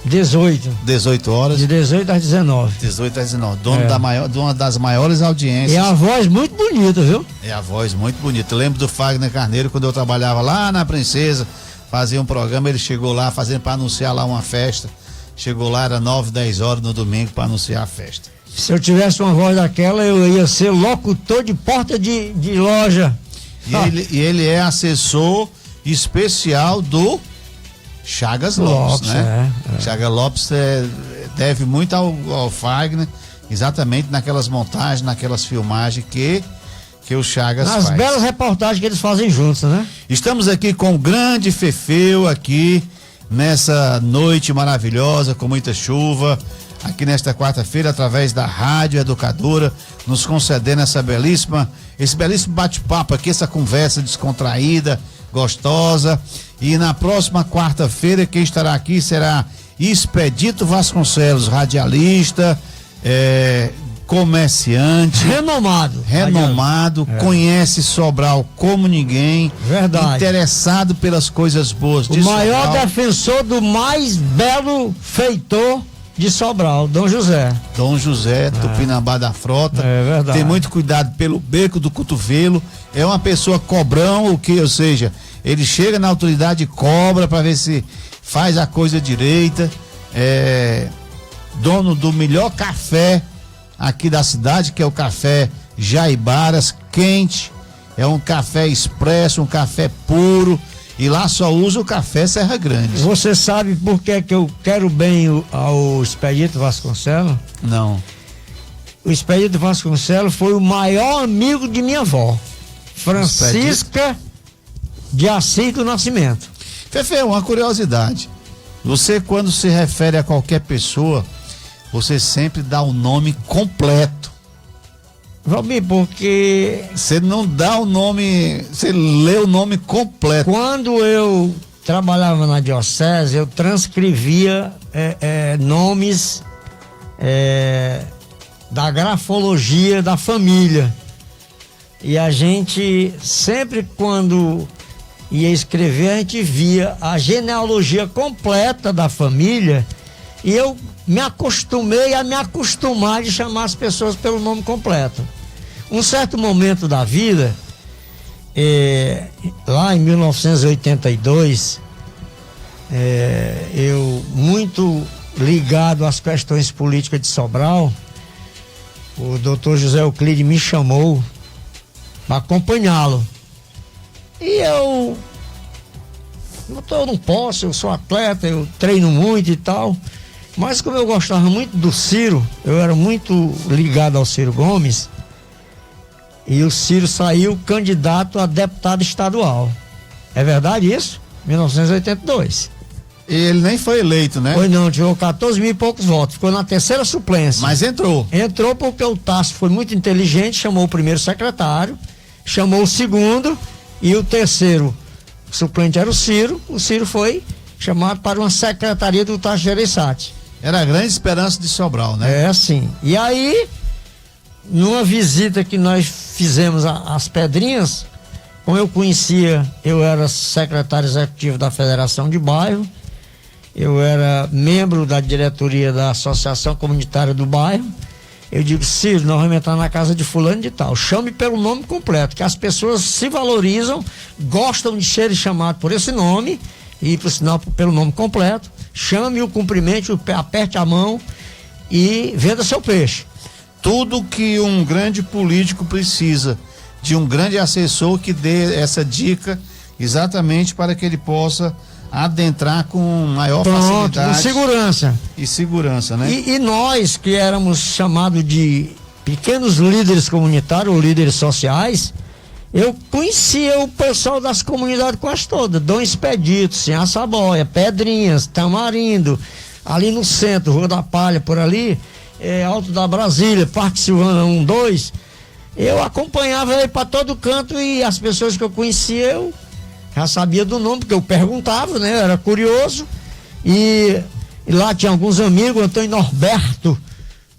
18. 18 horas. De 18 às 19. 18 às 19. Dono de uma das maiores audiências. E a voz muito bonita, viu? É a voz muito bonita. Eu lembro do Fagner Carneiro, quando eu trabalhava lá na Princesa, fazia um programa, ele chegou lá fazendo para anunciar lá uma festa. Chegou lá, era 9, 10 horas no domingo para anunciar a festa. Se eu tivesse uma voz daquela, eu ia ser locutor de porta de loja. E ele é assessor especial do Chagas Lopes, né? Chagas Lopes deve muito ao Fagner, exatamente naquelas montagens, naquelas filmagens que o Chagas faz. As belas reportagens que eles fazem juntos, né? Estamos aqui com o grande Fefeu aqui nessa noite maravilhosa, com muita chuva, aqui nesta quarta-feira, através da Rádio Educadora, nos concedendo esse belíssimo bate-papo aqui, essa conversa descontraída, gostosa. E na próxima quarta-feira, quem estará aqui será Expedito Vasconcelos, radialista, comerciante. Renomado, conhece Sobral como ninguém. Verdade. Interessado pelas coisas boas de Sobral. O maior defensor do mais belo feitor de Sobral, Dom José. Tupinambá da Frota. É verdade. Tem muito cuidado pelo beco do cotovelo. É uma pessoa cobrão, ou seja, ele chega na autoridade e cobra para ver se faz a coisa direita. Dono do melhor café aqui da cidade, que é o café Jaibaras, quente. É um café expresso, um café puro. E lá só usa o café Serra Grande. Você sabe por que eu quero bem ao Expedito Vasconcelos? Não. O Expedito Vasconcelos foi o maior amigo de minha avó, Francisca de Assis do Nascimento. Fefe, uma curiosidade. Você, quando se refere a qualquer pessoa, você sempre dá o nome completo. Valmir, porque você não dá o nome, você lê o nome completo. Quando eu trabalhava na diocese, eu transcrevia nomes da grafologia da família. E a gente, sempre quando ia escrever, a gente via a genealogia completa da família, e eu me acostumei a me acostumar de chamar as pessoas pelo nome completo. Um certo momento da vida, lá em 1982, eu, muito ligado às questões políticas de Sobral, o doutor José Euclide me chamou para acompanhá-lo. E eu não posso, eu sou atleta, eu treino muito e tal. Mas como eu gostava muito do Ciro, eu era muito ligado ao Ciro Gomes, e o Ciro saiu candidato a deputado estadual. É verdade isso? 1982. E ele nem foi eleito, né? Foi não, tirou 14 mil e poucos votos, ficou na terceira suplência. Mas entrou. Entrou porque o Tasso foi muito inteligente, chamou o primeiro secretário, chamou o segundo, e o terceiro suplente era o Ciro foi chamado para uma secretaria do Tasso Gereissati. Era a grande esperança de Sobral, né? Sim. E aí, numa visita que nós fizemos às Pedrinhas, como eu conhecia, eu era secretário executivo da Federação de Bairro, eu era membro da diretoria da Associação Comunitária do Bairro. Eu digo, Ciro, nós vamos entrar na casa de fulano de tal, chame pelo nome completo, que as pessoas se valorizam, gostam de serem chamados por esse nome, e por sinal pelo nome completo. Chame-o, cumprimente, aperte a mão e venda seu peixe. Tudo que um grande político precisa, de um grande assessor que dê essa dica, exatamente para que ele possa adentrar com maior facilidade. Com segurança. E segurança, né? E nós que éramos chamados de pequenos líderes comunitários ou líderes sociais, eu conhecia o pessoal das comunidades quase todas, Dom Expedito, Sinhá Saboia, Pedrinhas, Tamarindo, ali no centro, Rua da Palha, por ali, Alto da Brasília, Parque Silvana 1, 2, eu acompanhava ele para todo canto, e as pessoas que eu conhecia, eu já sabia do nome, porque eu perguntava, né, eu era curioso, e lá tinha alguns amigos, o Antônio Norberto,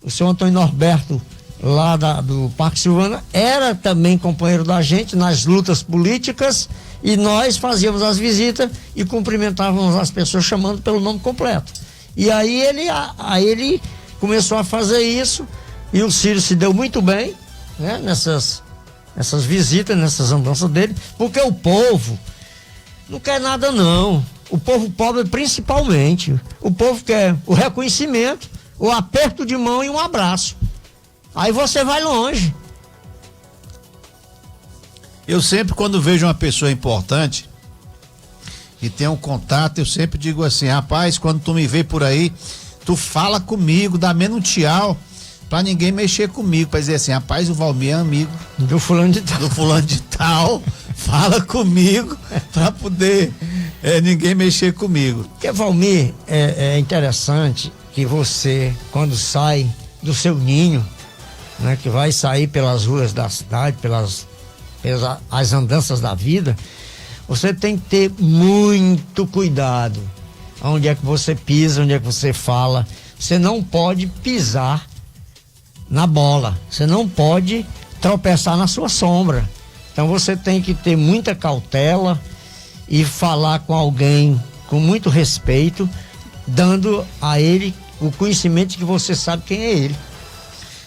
o senhor Antônio Norberto, lá do Parque Silvana, era também companheiro da gente nas lutas políticas, e nós fazíamos as visitas e cumprimentávamos as pessoas chamando pelo nome completo. E aí ele começou a fazer isso, e o Ciro se deu muito bem, né, nessas visitas, nessas andanças dele, porque o povo não quer nada não, o povo pobre principalmente, o povo quer o reconhecimento, o aperto de mão e um abraço. Aí você vai longe. Eu sempre, quando vejo uma pessoa importante e tem um contato, eu sempre digo assim, rapaz, quando tu me vê por aí, tu fala comigo, dá menos um tchau, pra ninguém mexer comigo, pra dizer assim, rapaz, o Valmir é amigo do fulano de tal. Do fulano de tal, fala comigo, pra poder ninguém mexer comigo. Porque, Valmir, é interessante que você, quando sai do seu ninho, né, que vai sair pelas ruas da cidade, pelas as andanças da vida, você tem que ter muito cuidado. Onde é que você pisa, onde é que você fala. Você não pode pisar na bola, você não pode tropeçar na sua sombra. Então você tem que ter muita cautela e falar com alguém com muito respeito, dando a ele o conhecimento de que você sabe quem é ele.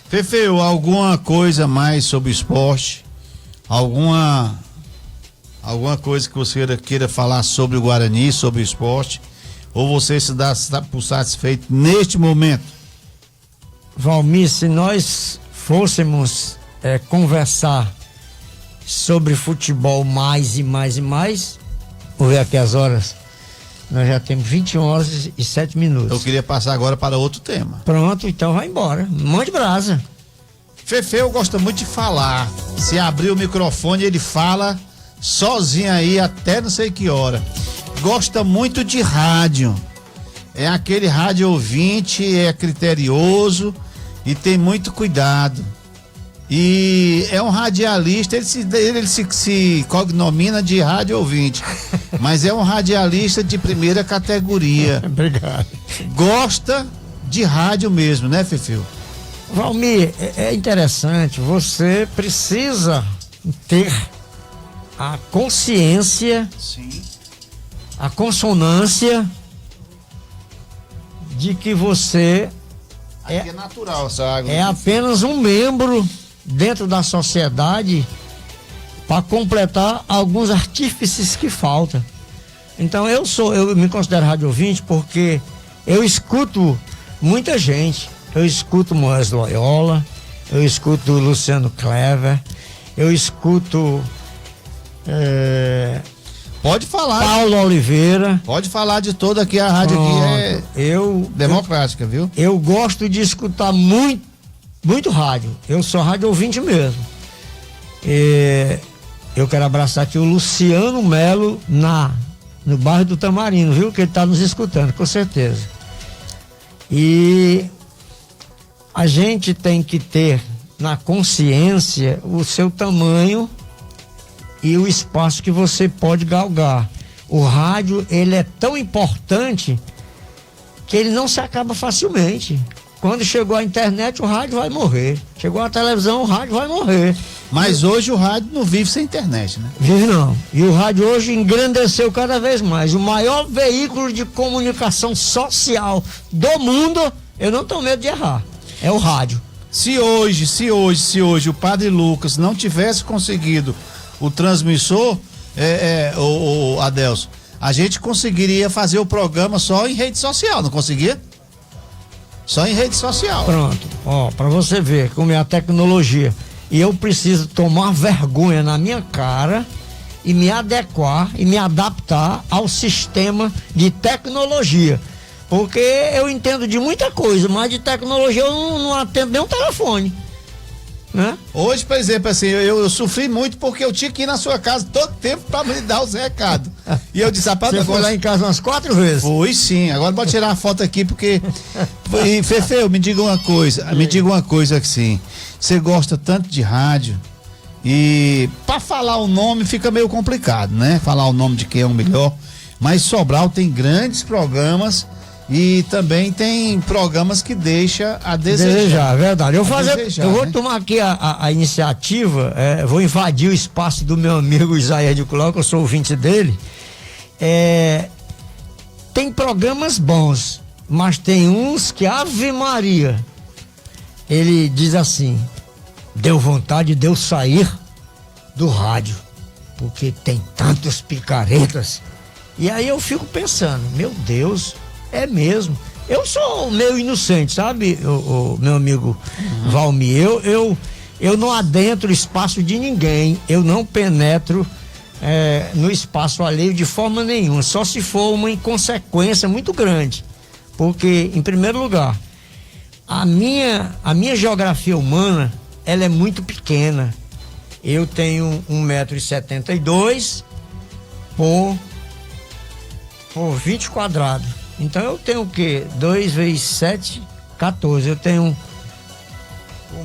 Fefeu, alguma coisa mais sobre o esporte? Alguma coisa que você queira falar sobre o Guarani, sobre o esporte? Ou você se dá por satisfeito neste momento? Valmir, se nós fôssemos conversar sobre futebol mais e mais e mais, vou ver aqui as horas, nós já temos 21 horas e 7 minutos. Eu queria passar agora para outro tema. Pronto, então vai embora, mande brasa. Fefeu gosta muito de falar. Se abrir o microfone, ele fala sozinho aí até não sei que hora. Gosta muito de rádio. É aquele rádio ouvinte, é criterioso e tem muito cuidado. E é um radialista, ele se cognomina de rádio ouvinte, mas é um radialista de primeira categoria. Obrigado. Gosta de rádio mesmo, né, Fefeu? Valmir, é interessante, você precisa ter a consciência, sim, a consonância de que você é natural, sabe? É apenas um membro dentro da sociedade para completar alguns artífices que faltam. Então eu me considero rádio ouvinte porque eu escuto muita gente. Eu escuto Moés Loyola, eu escuto Luciano Clever, eu escuto pode falar. Paulo Oliveira. Pode falar de toda aqui, a rádio aqui é democrática, viu? Eu gosto de escutar muito rádio. Eu sou rádio ouvinte mesmo. Eu quero abraçar aqui o Luciano Melo no bairro do Tamarino, viu? Que ele está nos escutando, com certeza. E a gente tem que ter na consciência o seu tamanho e o espaço que você pode galgar. O rádio, ele é tão importante que ele não se acaba facilmente. Quando chegou a internet, o rádio vai morrer. Chegou a televisão, o rádio vai morrer. Mas hoje o rádio não vive sem internet, né? Vive não. E o rádio hoje engrandeceu cada vez mais. O maior veículo de comunicação social do mundo, eu não tenho medo de errar, é o rádio. Se hoje o Padre Lucas não tivesse conseguido o transmissor, o Adelson, a gente conseguiria fazer o programa só em rede social, não conseguia? Só em rede social. Pronto, pra você ver como é a tecnologia. E eu preciso tomar vergonha na minha cara e me adequar e me adaptar ao sistema de tecnologia. Porque eu entendo de muita coisa, mas de tecnologia eu não atendo nem um telefone. Né? Hoje, por exemplo, assim, eu sofri muito porque eu tinha que ir na sua casa todo tempo pra me dar os recados. E eu disse, rapaz, você foi lá em casa umas 4 vezes? Fui sim, agora pode tirar a foto aqui porque... E, Fefeu, me diga uma coisa assim, você gosta tanto de rádio e pra falar o nome fica meio complicado, né? Falar o nome de quem é o melhor, mas Sobral tem grandes programas e também tem programas que deixa a desejar. É verdade. Eu vou né? tomar aqui a iniciativa, vou invadir o espaço do meu amigo Isaías de Culó, que eu sou ouvinte dele. Tem programas bons, mas tem uns que, Ave Maria, ele diz assim, deu vontade de eu sair do rádio, porque tem tantos picaretas. E aí eu fico pensando, meu Deus, é mesmo. Eu sou meio inocente, sabe, o meu amigo Valmir? Eu não adentro o espaço de ninguém, eu não penetro no espaço alheio de forma nenhuma, só se for uma inconsequência muito grande. Porque, em primeiro lugar, a minha geografia humana, ela é muito pequena. Eu tenho 1,72 m por 20 quadrados. Então eu tenho o quê? 2 vezes 7, 14. Eu tenho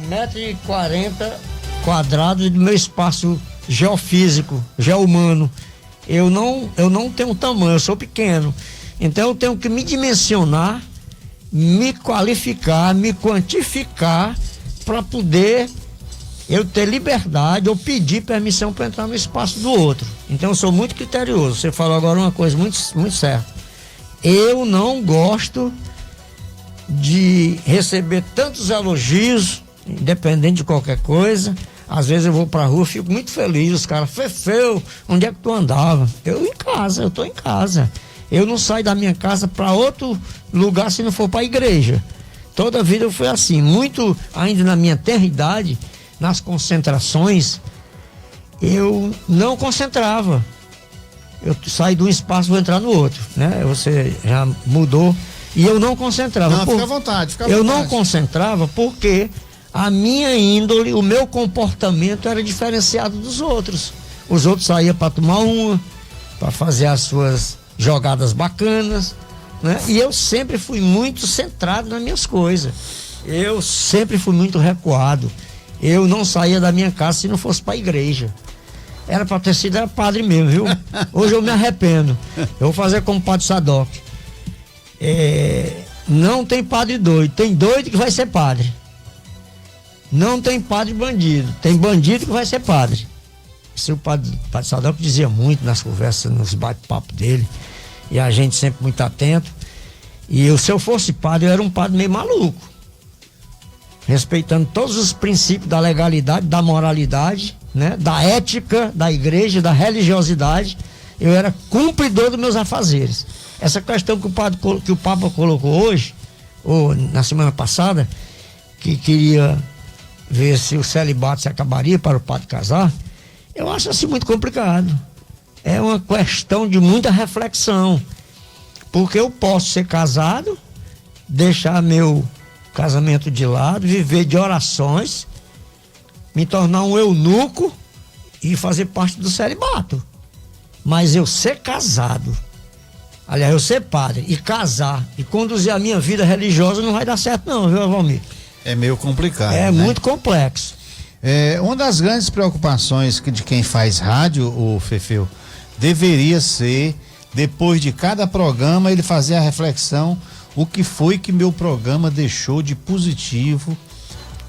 1,40 m do meu espaço geofísico, geohumano. Eu não tenho tamanho, eu sou pequeno. Então eu tenho que me dimensionar, me qualificar, me quantificar para poder eu ter liberdade ou pedir permissão para entrar no espaço do outro. Então eu sou muito criterioso. Você falou agora uma coisa muito, muito certa. Eu não gosto de receber tantos elogios, independente de qualquer coisa. Às vezes eu vou pra rua, fico muito feliz, os caras, Fefeu, onde é que tu andava? Eu tô em casa. Eu não saio da minha casa para outro lugar se não for para a igreja. Toda a vida eu fui assim, muito ainda na minha tenra idade, nas concentrações, eu não concentrava. Eu saí de um espaço, vou entrar no outro, né? Você já mudou e eu não concentrava. Não, fica à vontade, fica à eu vontade. não concentrava porque a minha índole, o meu comportamento era diferenciado dos outros. Os outros saíam para tomar uma, para fazer as suas jogadas bacanas, né? E eu sempre fui muito centrado nas minhas coisas. Eu sempre fui muito recuado. Eu não saía da minha casa se não fosse para a igreja. Era para ter sido era padre mesmo, viu? Hoje eu me arrependo. Eu vou fazer como padre Sadoc. Não tem padre doido, tem doido que vai ser padre. Não tem padre bandido, tem bandido que vai ser padre. Isso o padre Sadoc dizia muito nas conversas, nos bate-papo dele, e a gente sempre muito atento. E se eu fosse padre, eu era um padre meio maluco, respeitando todos os princípios da legalidade, da moralidade, né, da ética da igreja, da religiosidade. Eu era cumpridor dos meus afazeres. Essa questão que o Papa colocou hoje, ou na semana passada, que queria ver se o celibato se acabaria para o padre casar, eu acho assim muito complicado. É uma questão de muita reflexão, porque eu posso ser casado, deixar meu casamento de lado, viver de orações, me tornar um eunuco e fazer parte do celibato. Mas eu ser casado, aliás, eu ser padre e casar e conduzir a minha vida religiosa não vai dar certo não, viu, Valmir? É meio complicado. É, né? muito complexo. Uma das grandes preocupações de quem faz rádio, o Fefeu, deveria ser, depois de cada programa, ele fazer a reflexão, o que foi que meu programa deixou de positivo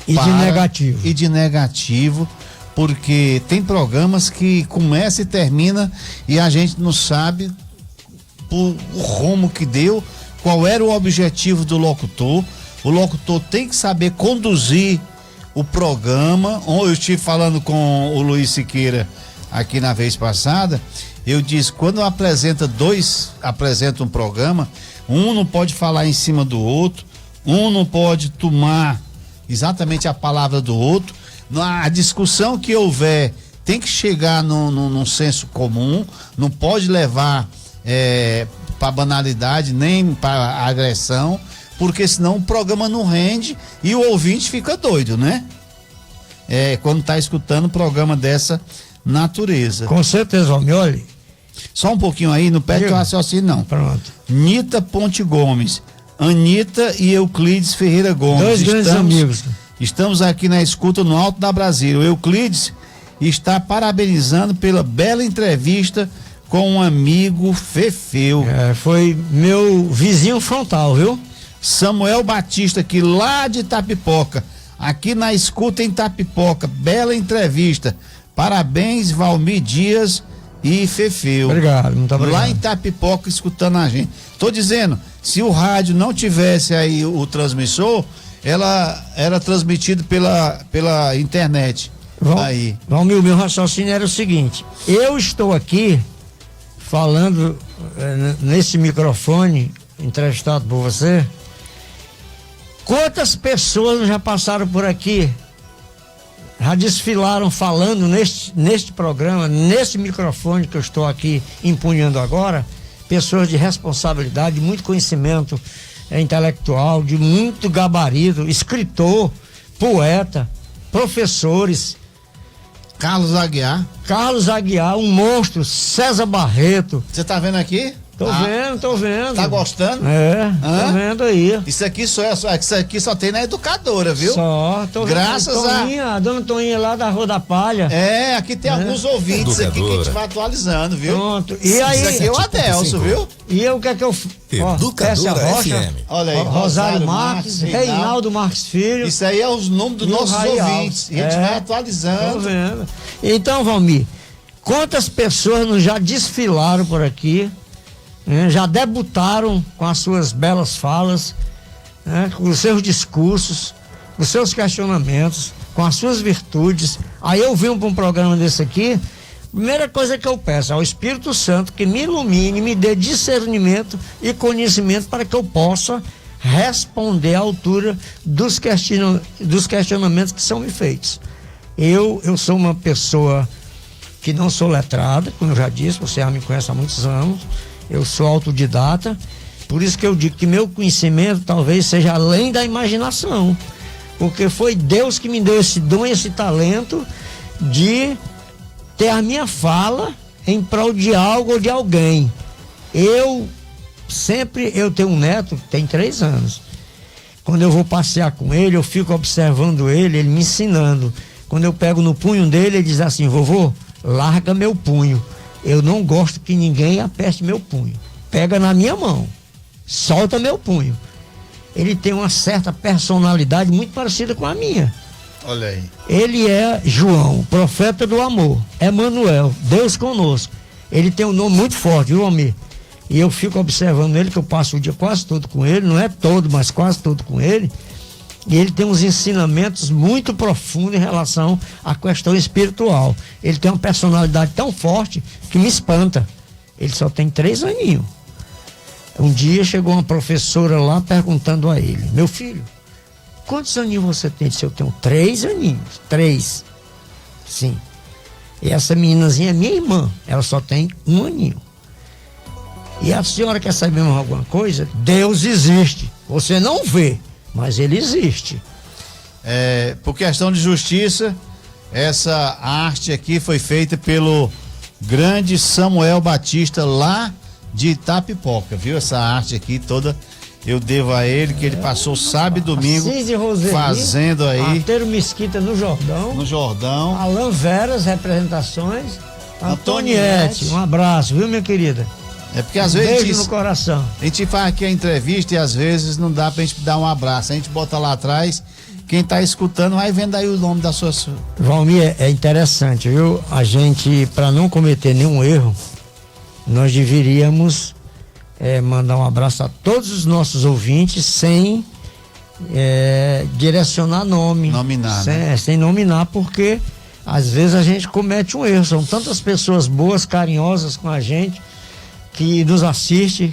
de negativo, porque tem programas que começa e termina e a gente não sabe o rumo que deu, qual era o objetivo do locutor. O locutor tem que saber conduzir o programa. Eu estive falando com o Luiz Siqueira aqui na vez passada. Eu disse, quando apresenta um programa, um não pode falar em cima do outro, um não pode tomar exatamente a palavra do outro. A discussão que houver tem que chegar num senso comum, não pode levar para banalidade nem para agressão, porque senão o programa não rende e o ouvinte fica doido, né? Quando está escutando um programa dessa natureza. Com certeza, homem, olha. Só um pouquinho aí, não perde o raciocínio não. Pronto. Nita Ponte Gomes, Anitta e Euclides Ferreira Gomes. Dois grandes amigos. Estamos aqui na escuta no Alto da Brasília. O Euclides está parabenizando pela bela entrevista com um amigo Fefeu. Foi meu vizinho frontal, viu? Samuel Batista, que lá de Itapipoca, aqui na escuta em Itapipoca, bela entrevista. Parabéns, Valmir Dias e Fefeu. Obrigado, muito obrigado. Lá em Itapipoca escutando a gente. Tô dizendo, se o rádio não tivesse aí o transmissor, ela era transmitida pela internet. Aí. Valmir, o meu raciocínio era o seguinte: eu estou aqui falando nesse microfone, entrevistado por você. Quantas pessoas já passaram por aqui, já desfilaram falando neste programa, nesse microfone que eu estou aqui empunhando agora, pessoas de responsabilidade, muito conhecimento intelectual, de muito gabarito, escritor, poeta, professores. Carlos Aguiar, um monstro, César Barreto. Você tá vendo aqui? Tô vendo. Tá gostando? Tô vendo aí. Isso aqui só tem na educadora, viu? Tô Graças vendo. A dona Toninha lá da Rua da Palha. Aqui tem alguns ouvintes aqui que a gente vai atualizando, viu? Pronto. E aí? Isso aqui é o Adelso, viu? E eu, o que é que eu... Educadora Rocha, FM. Olha aí, Rosário Marques, Reinaldo Marques Filho. Isso aí é os nomes dos nossos ouvintes. E a gente vai Tô atualizando. vendo. Então, Valmir, quantas pessoas nos já desfilaram por aqui, né, já debutaram com as suas belas falas, né, com os seus discursos, com os seus questionamentos, com as suas virtudes. Aí eu vim para um programa desse aqui, primeira coisa que eu peço ao Espírito Santo que me ilumine, me dê discernimento e conhecimento para que eu possa responder à altura dos questionamentos que são me feitos. Eu sou uma pessoa que não sou letrada, como eu já disse, você já me conhece há muitos anos. Eu sou autodidata, por isso que eu digo que meu conhecimento talvez seja além da imaginação, porque foi Deus que me deu esse dom, esse talento de ter a minha fala em prol de algo ou de alguém. Eu tenho um neto que tem 3 anos. Quando eu vou passear com ele, eu fico observando ele me ensinando. Quando eu pego no punho dele, ele diz assim: vovô, larga meu punho. Eu não gosto que ninguém aperte meu punho. Pega na minha mão, solta meu punho. Ele tem uma certa personalidade muito parecida com a minha. Olha aí. Ele é João, profeta do amor. Emanuel, Deus conosco. Ele tem um nome muito forte, viu, Almir? E eu fico observando ele, que eu passo o dia quase todo com ele, não é todo, mas quase todo com ele. E ele tem uns ensinamentos muito profundos em relação à questão espiritual. Ele tem uma personalidade tão forte que me espanta. Ele só tem 3 aninhos. Um dia chegou uma professora lá perguntando a ele: meu filho, quantos aninhos você tem? Ele disse: eu tenho 3 aninhos. 3. Sim. E essa meninazinha é minha irmã. Ela só tem 1 aninho. E a senhora quer saber mais alguma coisa? Deus existe. Você não vê, mas ele existe. Por questão de justiça, essa arte aqui foi feita pelo grande Samuel Batista, lá de Itapipoca, viu? Essa arte aqui toda eu devo a ele, que ele passou sábado e domingo fazendo aí. Arteiro Mesquita no Jordão. Alan Veras, representações. Antoniette, um abraço, viu, minha querida? É porque às vezes beijo no coração. A gente faz aqui a entrevista e às vezes não dá pra gente dar um abraço. A gente bota lá atrás, quem tá escutando vai vendo aí o nome da sua... Valmir, é interessante, viu? A gente, para não cometer nenhum erro, nós deveríamos mandar um abraço a todos os nossos ouvintes sem direcionar nome. Nominar, sem nominar, porque às vezes a gente comete um erro. São tantas pessoas boas, carinhosas com a gente, que nos assiste,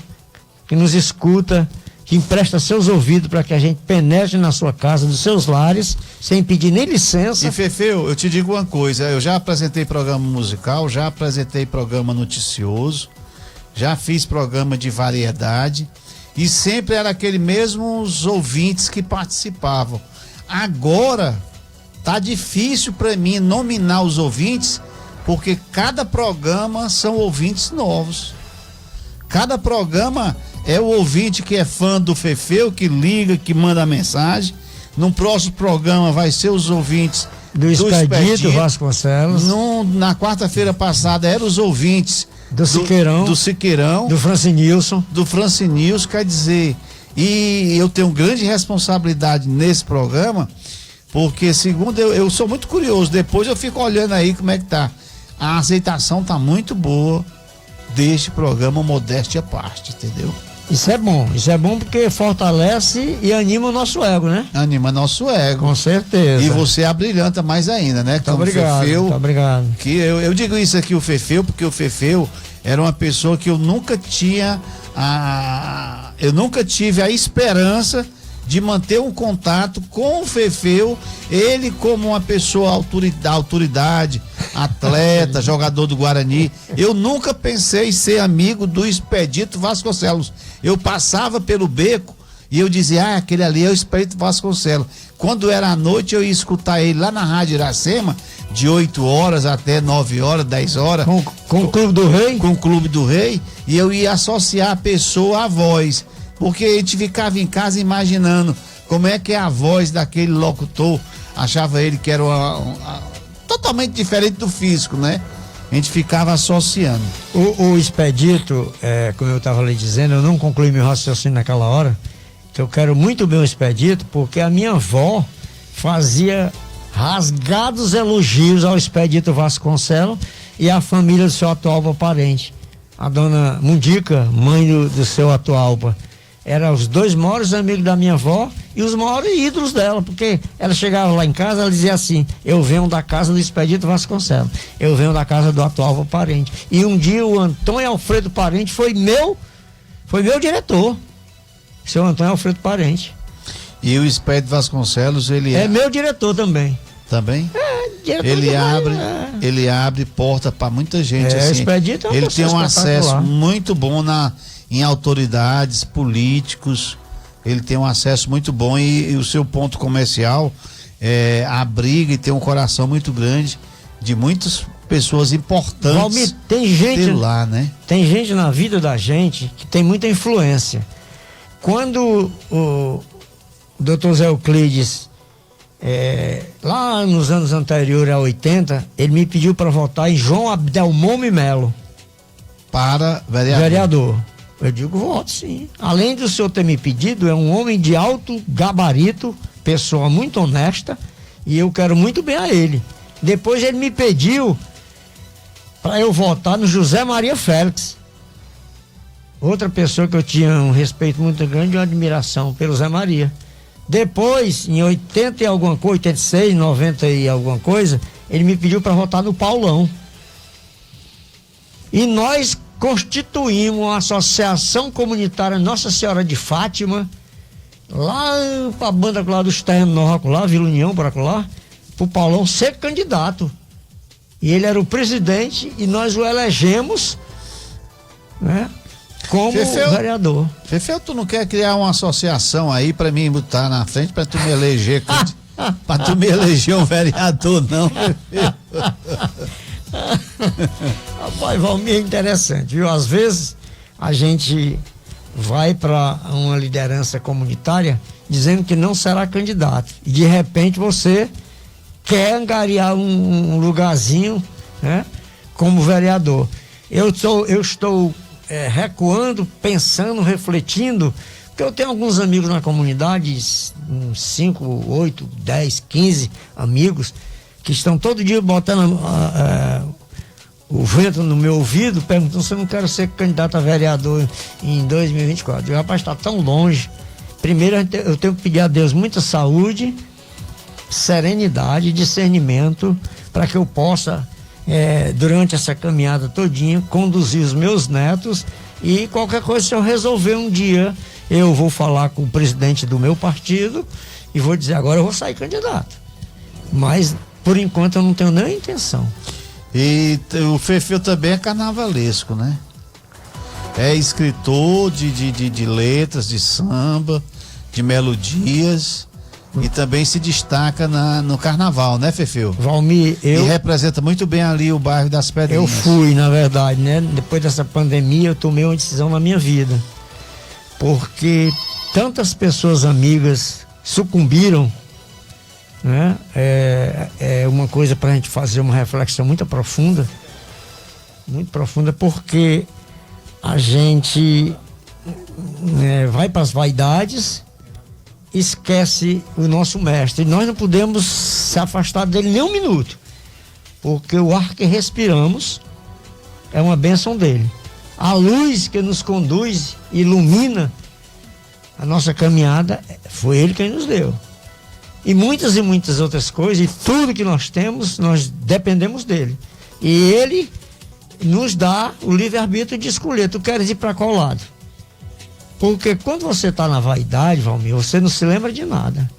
que nos escuta, que empresta seus ouvidos para que a gente penetre na sua casa, nos seus lares, sem pedir nem licença. E Fefeu, eu te digo uma coisa, eu já apresentei programa musical, já apresentei programa noticioso, já fiz programa de variedade e sempre era aquele mesmos ouvintes que participavam. Agora tá difícil para mim nominar os ouvintes, porque cada programa são ouvintes novos. Cada programa é o ouvinte que é fã do Fefeu, que liga, que manda mensagem. No próximo programa vai ser os ouvintes do Expedito Vasconcelos. Na quarta-feira passada eram os ouvintes do Siqueirão, do Francinilson, quer dizer, e eu tenho grande responsabilidade nesse programa, porque segundo eu sou muito curioso, depois eu fico olhando aí como é que tá. A aceitação tá muito boa deste programa, modéstia à parte, entendeu? Isso é bom porque fortalece e anima o nosso ego, né? Anima nosso ego. Com certeza. E você abrilhanta mais ainda, né? Muito obrigado, Fefeu, muito obrigado. Que eu digo isso aqui, o Fefeu, porque o Fefeu era uma pessoa que eu nunca tive a esperança de manter um contato com o Fefeu, ele como uma pessoa autoridade, atleta, jogador do Guarani. Eu nunca pensei em ser amigo do Expedito Vasconcelos. Eu passava pelo beco E eu dizia, aquele ali é o Expedito Vasconcelos. Quando era à noite, eu ia escutar ele lá na Rádio Iracema, de 8 horas até 9 horas, 10 horas. Com o Clube do Rei? Com o Clube do Rei. E eu ia associar a pessoa à voz. Porque a gente ficava em casa imaginando como é que é a voz daquele locutor. Achava ele que era totalmente diferente do físico, né? A gente ficava associando. O Expedito, como eu estava lhe dizendo, eu não concluí meu raciocínio naquela hora. Eu quero muito bem o Expedito, porque a minha avó fazia rasgados elogios ao Expedito Vasconcelos e à família do seu atual parente, a dona Mundica, mãe do seu atual. Eram os dois maiores amigos da minha avó e os maiores ídolos dela, porque ela chegava lá em casa, ela dizia assim: eu venho da casa do Expedito Vasconcelos, eu venho da casa do atual parente. E um dia o Antônio Alfredo Parente foi meu diretor. Seu Antônio Alfredo Parente. E o Expedito Vasconcelos, ele é meu diretor também. Também? Diretor ele abre porta para muita gente. Assim, Expedito é uma ele tem um acesso muito bom em autoridades, políticos. Ele tem um acesso muito bom e o seu ponto comercial abriga e tem um coração muito grande de muitas pessoas importantes. Valmir, tem gente lá, né? Tem gente na vida da gente que tem muita influência. Quando o Dr. Zé Euclides, lá nos anos anteriores a 80, ele me pediu para votar em João Abdelmome Melo. Para vereador. Eu digo, voto sim. Além do senhor ter me pedido, é um homem de alto gabarito, pessoa muito honesta, e eu quero muito bem a ele. Depois ele me pediu para eu votar no José Maria Félix. Outra pessoa que eu tinha um respeito muito grande e uma admiração pelo Zé Maria. Depois, em 80 e alguma coisa, 86, 90 e alguma coisa, ele me pediu para votar no Paulão. E nós constituímos uma associação comunitária Nossa Senhora de Fátima, lá para a banda lá dos terrenos, lá, Vila União, para lá, para o Paulão ser candidato. E ele era o presidente e nós o elegemos, né? Como vereador. Fefeu, tu não quer criar uma associação aí pra mim botar na frente pra tu me eleger pra tu me eleger um vereador, não, Fefeu? Rapaz, Valmir, é interessante, viu? Às vezes a gente vai pra uma liderança comunitária dizendo que não será candidato e de repente você quer angariar um lugarzinho, né? Como vereador. Eu estou recuando, pensando, refletindo, porque eu tenho alguns amigos na comunidade, 5, 8, 10, 15 amigos, que estão todo dia botando o vento no meu ouvido, perguntando se eu não quero ser candidato a vereador em 2024. Eu digo, rapaz, está tão longe. Primeiro eu tenho que pedir a Deus muita saúde, serenidade, discernimento, para que eu possa durante essa caminhada todinha, conduzir os meus netos e qualquer coisa, se eu resolver um dia, eu vou falar com o presidente do meu partido e vou dizer, agora eu vou sair candidato. Mas, por enquanto, eu não tenho nem intenção. E o Fefeu também é carnavalesco, né? É escritor de letras, de samba, de melodias. E também se destaca no carnaval, né, Fefeu? Valmir, E representa muito bem ali o bairro das Pedrinhas. Eu fui, na verdade, né? Depois dessa pandemia, eu tomei uma decisão na minha vida. Porque tantas pessoas amigas sucumbiram, né? É uma coisa pra gente fazer uma reflexão muito profunda, porque a gente vai para as vaidades, esquece o nosso mestre. E nós não podemos se afastar dele nem um minuto, porque o ar que respiramos é uma bênção dele. A luz que nos conduz, ilumina a nossa caminhada, foi ele quem nos deu. E muitas outras coisas, e tudo que nós temos, nós dependemos dele. E ele nos dá o livre-arbítrio de escolher, tu queres ir para qual lado? Porque quando você está na vaidade, Valmir, você não se lembra de nada.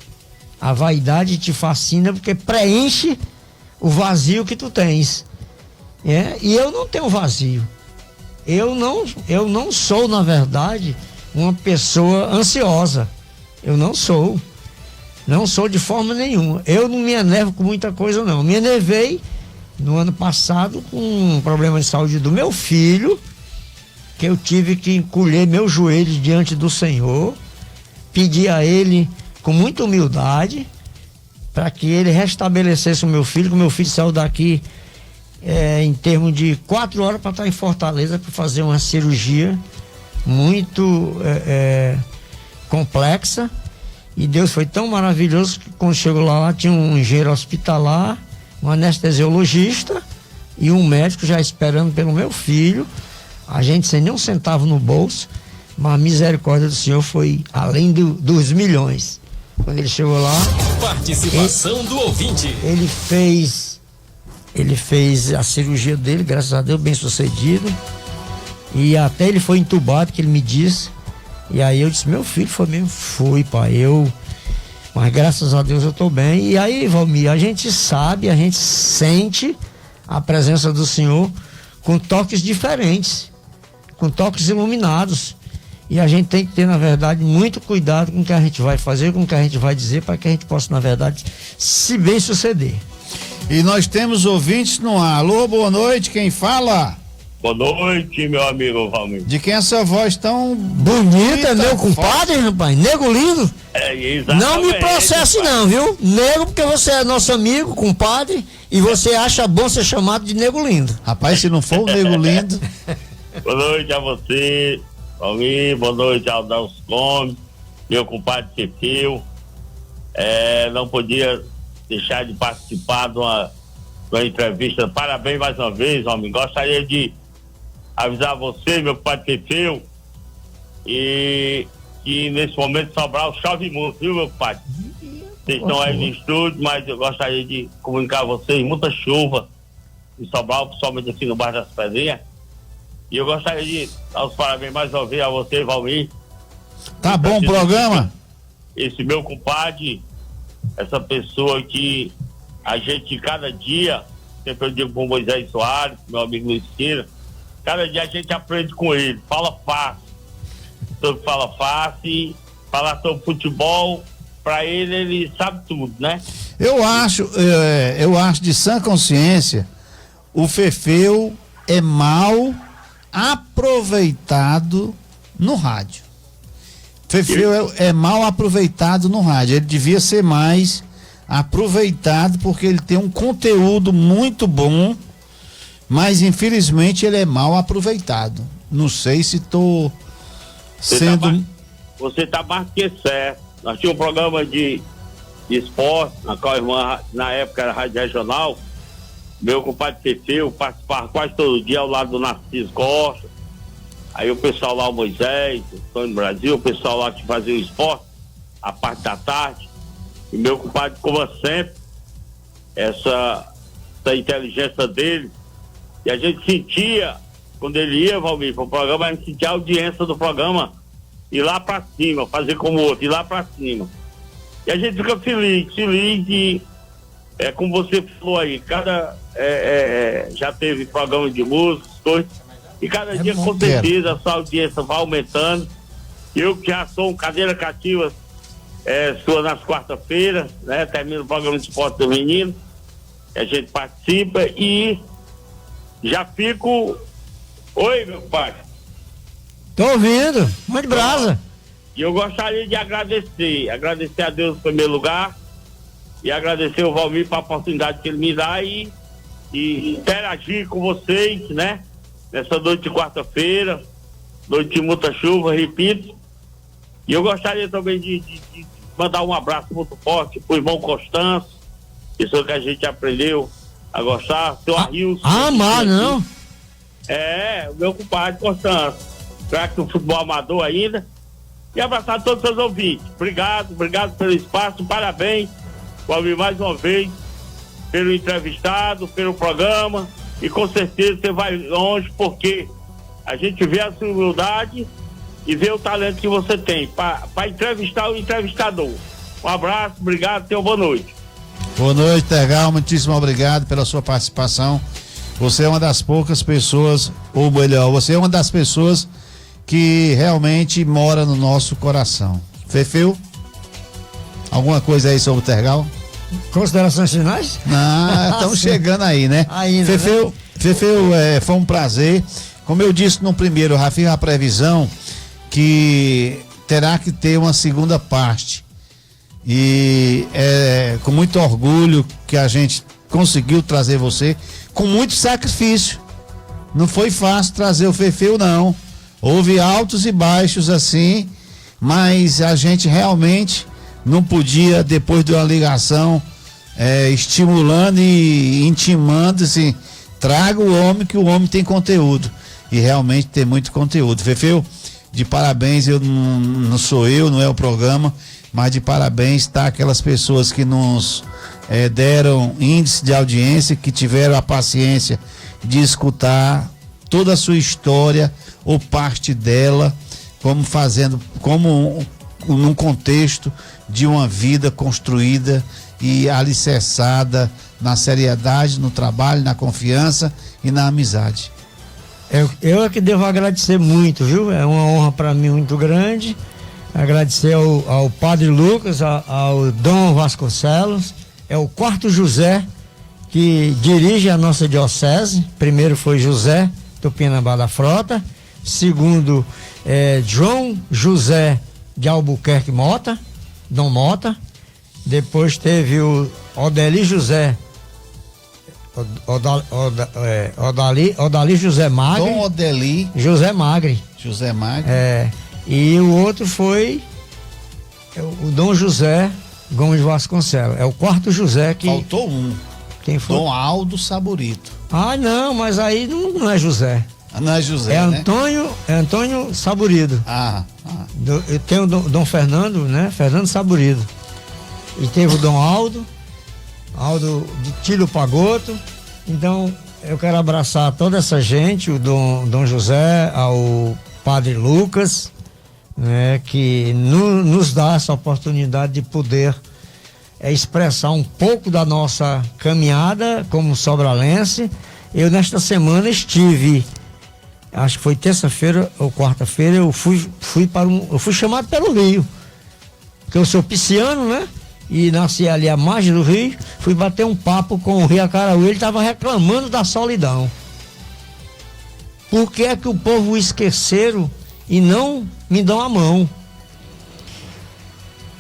A vaidade te fascina porque preenche o vazio que tu tens. E eu não tenho vazio. Eu não sou, na verdade, uma pessoa ansiosa. Eu não sou. Não sou de forma nenhuma. Eu não me enervo com muita coisa, não. Me enervei no ano passado com um problema de saúde do meu filho, que eu tive que encolher meus joelhos diante do Senhor, pedir a Ele com muita humildade para que Ele restabelecesse o meu filho, que o meu filho saiu daqui em termos de 4 horas para estar em Fortaleza para fazer uma cirurgia muito complexa. E Deus foi tão maravilhoso que quando chegou lá tinha um engenheiro hospitalar, um anestesiologista e um médico já esperando pelo meu filho. A gente sem nem um centavo no bolso, mas a misericórdia do Senhor foi além dos milhões. Quando ele chegou lá, Participação do ouvinte. ele fez a cirurgia dele, graças a Deus, bem sucedido. E até ele foi entubado, que ele me disse. E aí eu disse, meu filho foi mesmo? Fui, pai, mas graças a Deus eu tô bem. E aí, Valmir, a gente sabe, a gente sente a presença do Senhor com toques diferentes, com toques iluminados. E a gente tem que ter, na verdade, muito cuidado com o que a gente vai fazer, com o que a gente vai dizer, para que a gente possa, na verdade, se bem suceder. E nós temos ouvintes no ar. Alô, boa noite, quem fala? Boa noite, meu amigo Valmir. De quem essa voz tão Bonita, meu compadre, rapaz, nego lindo. Exatamente. Não me processe não, viu? Nego, porque você é nosso amigo, compadre, e você acha bom ser chamado de nego lindo. Rapaz, se não for o nego lindo. Boa noite a você, Valmir. Boa noite ao Dalcio Gomes, meu compadre Cefeu. Não podia deixar de participar de uma entrevista. Parabéns mais uma vez, Valmir. Gostaria de avisar você, meu compadre Cefeu, e nesse momento Sobral chove muito, viu, meu compadre? Vocês estão aí no estúdio, mas eu gostaria de comunicar a vocês, muita chuva em Sobral, principalmente aqui no bairro das Pedrinhas. E eu gostaria de dar os parabéns mais uma vez a você, Valmir. Tá bom o programa? Esse meu compadre, essa pessoa que a gente, cada dia, sempre eu digo com o Moisés Soares, meu amigo Luiz Queira, cada dia a gente aprende com ele, fala fácil. Sobre fala fácil, falar sobre futebol, pra ele sabe tudo, né? Eu acho de sã consciência, o Fefeu é mal aproveitado no rádio. Fefeu é mal aproveitado no rádio. Ele devia ser mais aproveitado porque ele tem um conteúdo muito bom, mas infelizmente ele é mal aproveitado. Não sei se estou sendo... Você tá mais que certo. Nós tínhamos um programa de esporte, na qual a irmã, na época era Rádio Regional, meu compadre Cefeu participava quase todo dia ao lado do Narciso Costa. Aí o pessoal lá, o Moisés, o Antônio Brasil, o pessoal lá que fazia o esporte, a parte da tarde. E meu compadre, como sempre, essa inteligência dele, e a gente sentia, quando ele ia, Valmir, para o programa, a gente sentia a audiência do programa ir lá para cima, fazer como o outro, ir lá para cima. E a gente fica feliz e como você falou aí, já teve programa de música, coisas, e cada dia com certeza essa audiência vai aumentando. Eu que já sou um cadeira cativa sua nas quarta-feiras, né? Termino o programa de esporte do menino, a gente participa e já fico. Oi, meu pai. Tô ouvindo, muito brasa. E eu gostaria de agradecer a Deus em primeiro lugar e agradecer o Valmir para a oportunidade que ele me dá e interagir com vocês, né? Nessa noite de quarta-feira, noite de muita chuva, repito. E eu gostaria também de mandar um abraço muito forte pro irmão Constâncio, pessoa que a gente aprendeu a gostar, seu Arilson. Não? O meu compadre Constâncio, craque do futebol amador ainda. E abraçar todos os seus ouvintes. Obrigado pelo espaço, parabéns, Valmir, mais uma vez, pelo entrevistado, pelo programa. E com certeza você vai longe, porque a gente vê a sua humildade e vê o talento que você tem para entrevistar o entrevistador. Um abraço, obrigado, tenha uma boa noite. Boa noite, Tergal, muitíssimo obrigado pela sua participação. Você é uma das poucas pessoas, ou melhor, você é uma das pessoas que realmente mora no nosso coração. Fefeu? Alguma coisa aí sobre o Tergal? Considerações finais? Não, estamos chegando aí, né? Ainda, Fefeu, foi um prazer. Como eu disse no primeiro, eu já fiz a previsão que terá que ter uma segunda parte. E é com muito orgulho que a gente conseguiu trazer você, com muito sacrifício. Não foi fácil trazer o Fefeu, não. Houve altos e baixos assim, mas a gente realmente não podia, depois de uma ligação, estimulando e intimando, assim, traga o homem, que o homem tem conteúdo. E realmente tem muito conteúdo. Fefeu, de parabéns, não sou eu, não é o programa, mas de parabéns tá aquelas pessoas que nos deram índice de audiência, que tiveram a paciência de escutar toda a sua história ou parte dela, como num contexto de uma vida construída e alicerçada na seriedade, no trabalho, na confiança e na amizade. Eu é que devo agradecer muito, viu? É uma honra para mim muito grande. Agradecer ao Padre Lucas, ao Dom Vasconcelos, é o quarto José que dirige a nossa diocese. Primeiro foi José Tupinambá da Frota, segundo João José de Albuquerque Mota, Dom Mota. Depois teve o Odeli José Odali José Magre. Dom Odeli José Magre. José Magre. E o outro foi o Dom José Gomes Vasconcelos. É o quarto José que... Faltou um. Quem foi? Dom Aldo Saborito. Ah, não, mas aí não é José. Não é José, né? É Antônio Saborido. Tem o Dom Fernando, né? Fernando Saborido. E teve o Dom Aldo de Tílio Pagoto. Então, eu quero abraçar toda essa gente, o Dom José, ao Padre Lucas, né? Que nos dá essa oportunidade de poder expressar um pouco da nossa caminhada como sobralense. Eu, nesta semana, estive, acho que foi terça-feira ou quarta-feira, eu fui chamado pelo Rio, porque eu sou pisciano, né? E nasci ali à margem do rio, fui bater um papo com o Rio Acaraú. Ele estava reclamando da solidão. Por que é que o povo o esqueceram e não me dão a mão?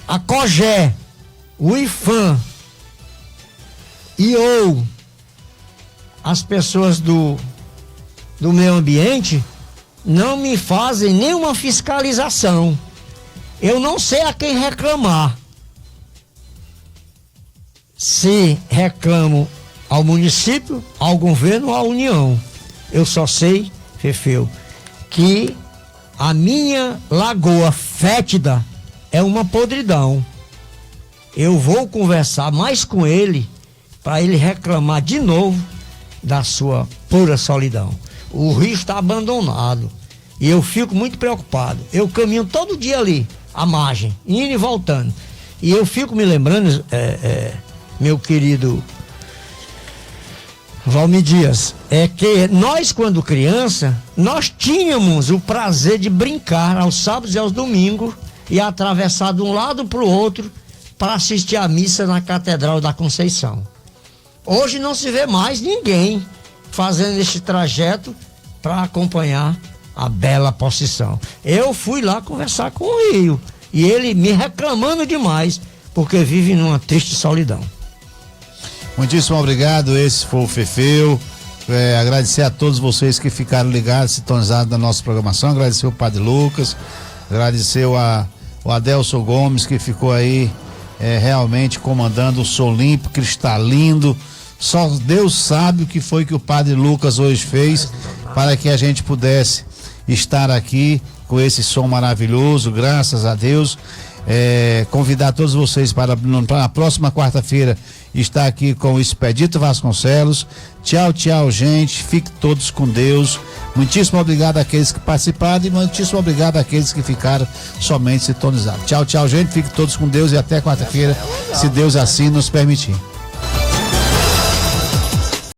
A COGÉ, o IFAM ou as pessoas do meio ambiente não me fazem nenhuma fiscalização. Eu não sei a quem reclamar. Se reclamo ao município, ao governo ou à União. Eu só sei, Fefeu, que a minha lagoa fétida é uma podridão. Eu vou conversar mais com ele para ele reclamar de novo da sua pura solidão. O rio está abandonado e eu fico muito preocupado. Eu caminho todo dia ali, à margem, indo e voltando. E eu fico me lembrando, meu querido Valmir Dias, que nós, quando criança, nós tínhamos o prazer de brincar aos sábados e aos domingos e atravessar de um lado para o outro para assistir a missa na Catedral da Conceição. Hoje não se vê mais ninguém fazendo esse trajeto para acompanhar a bela procissão. Eu fui lá conversar com o Rio e ele me reclamando demais porque vive numa triste solidão. Muitíssimo obrigado, esse foi o Fefeu. Agradecer a todos vocês que ficaram ligados, sintonizados na nossa programação. Agradecer o Padre Lucas, agradecer o Adelson Gomes, que ficou aí realmente comandando o som limpo, cristalino. Só Deus sabe o que foi que o Padre Lucas hoje fez para que a gente pudesse estar aqui com esse som maravilhoso, graças a Deus. Convidar todos vocês para a próxima quarta-feira estar aqui com o Expedito Vasconcelos. Tchau, gente. Fiquem todos com Deus. Muitíssimo obrigado àqueles que participaram e muitíssimo obrigado àqueles que ficaram somente sintonizados. Tchau, gente. Fiquem todos com Deus e até quarta-feira, se Deus assim nos permitir.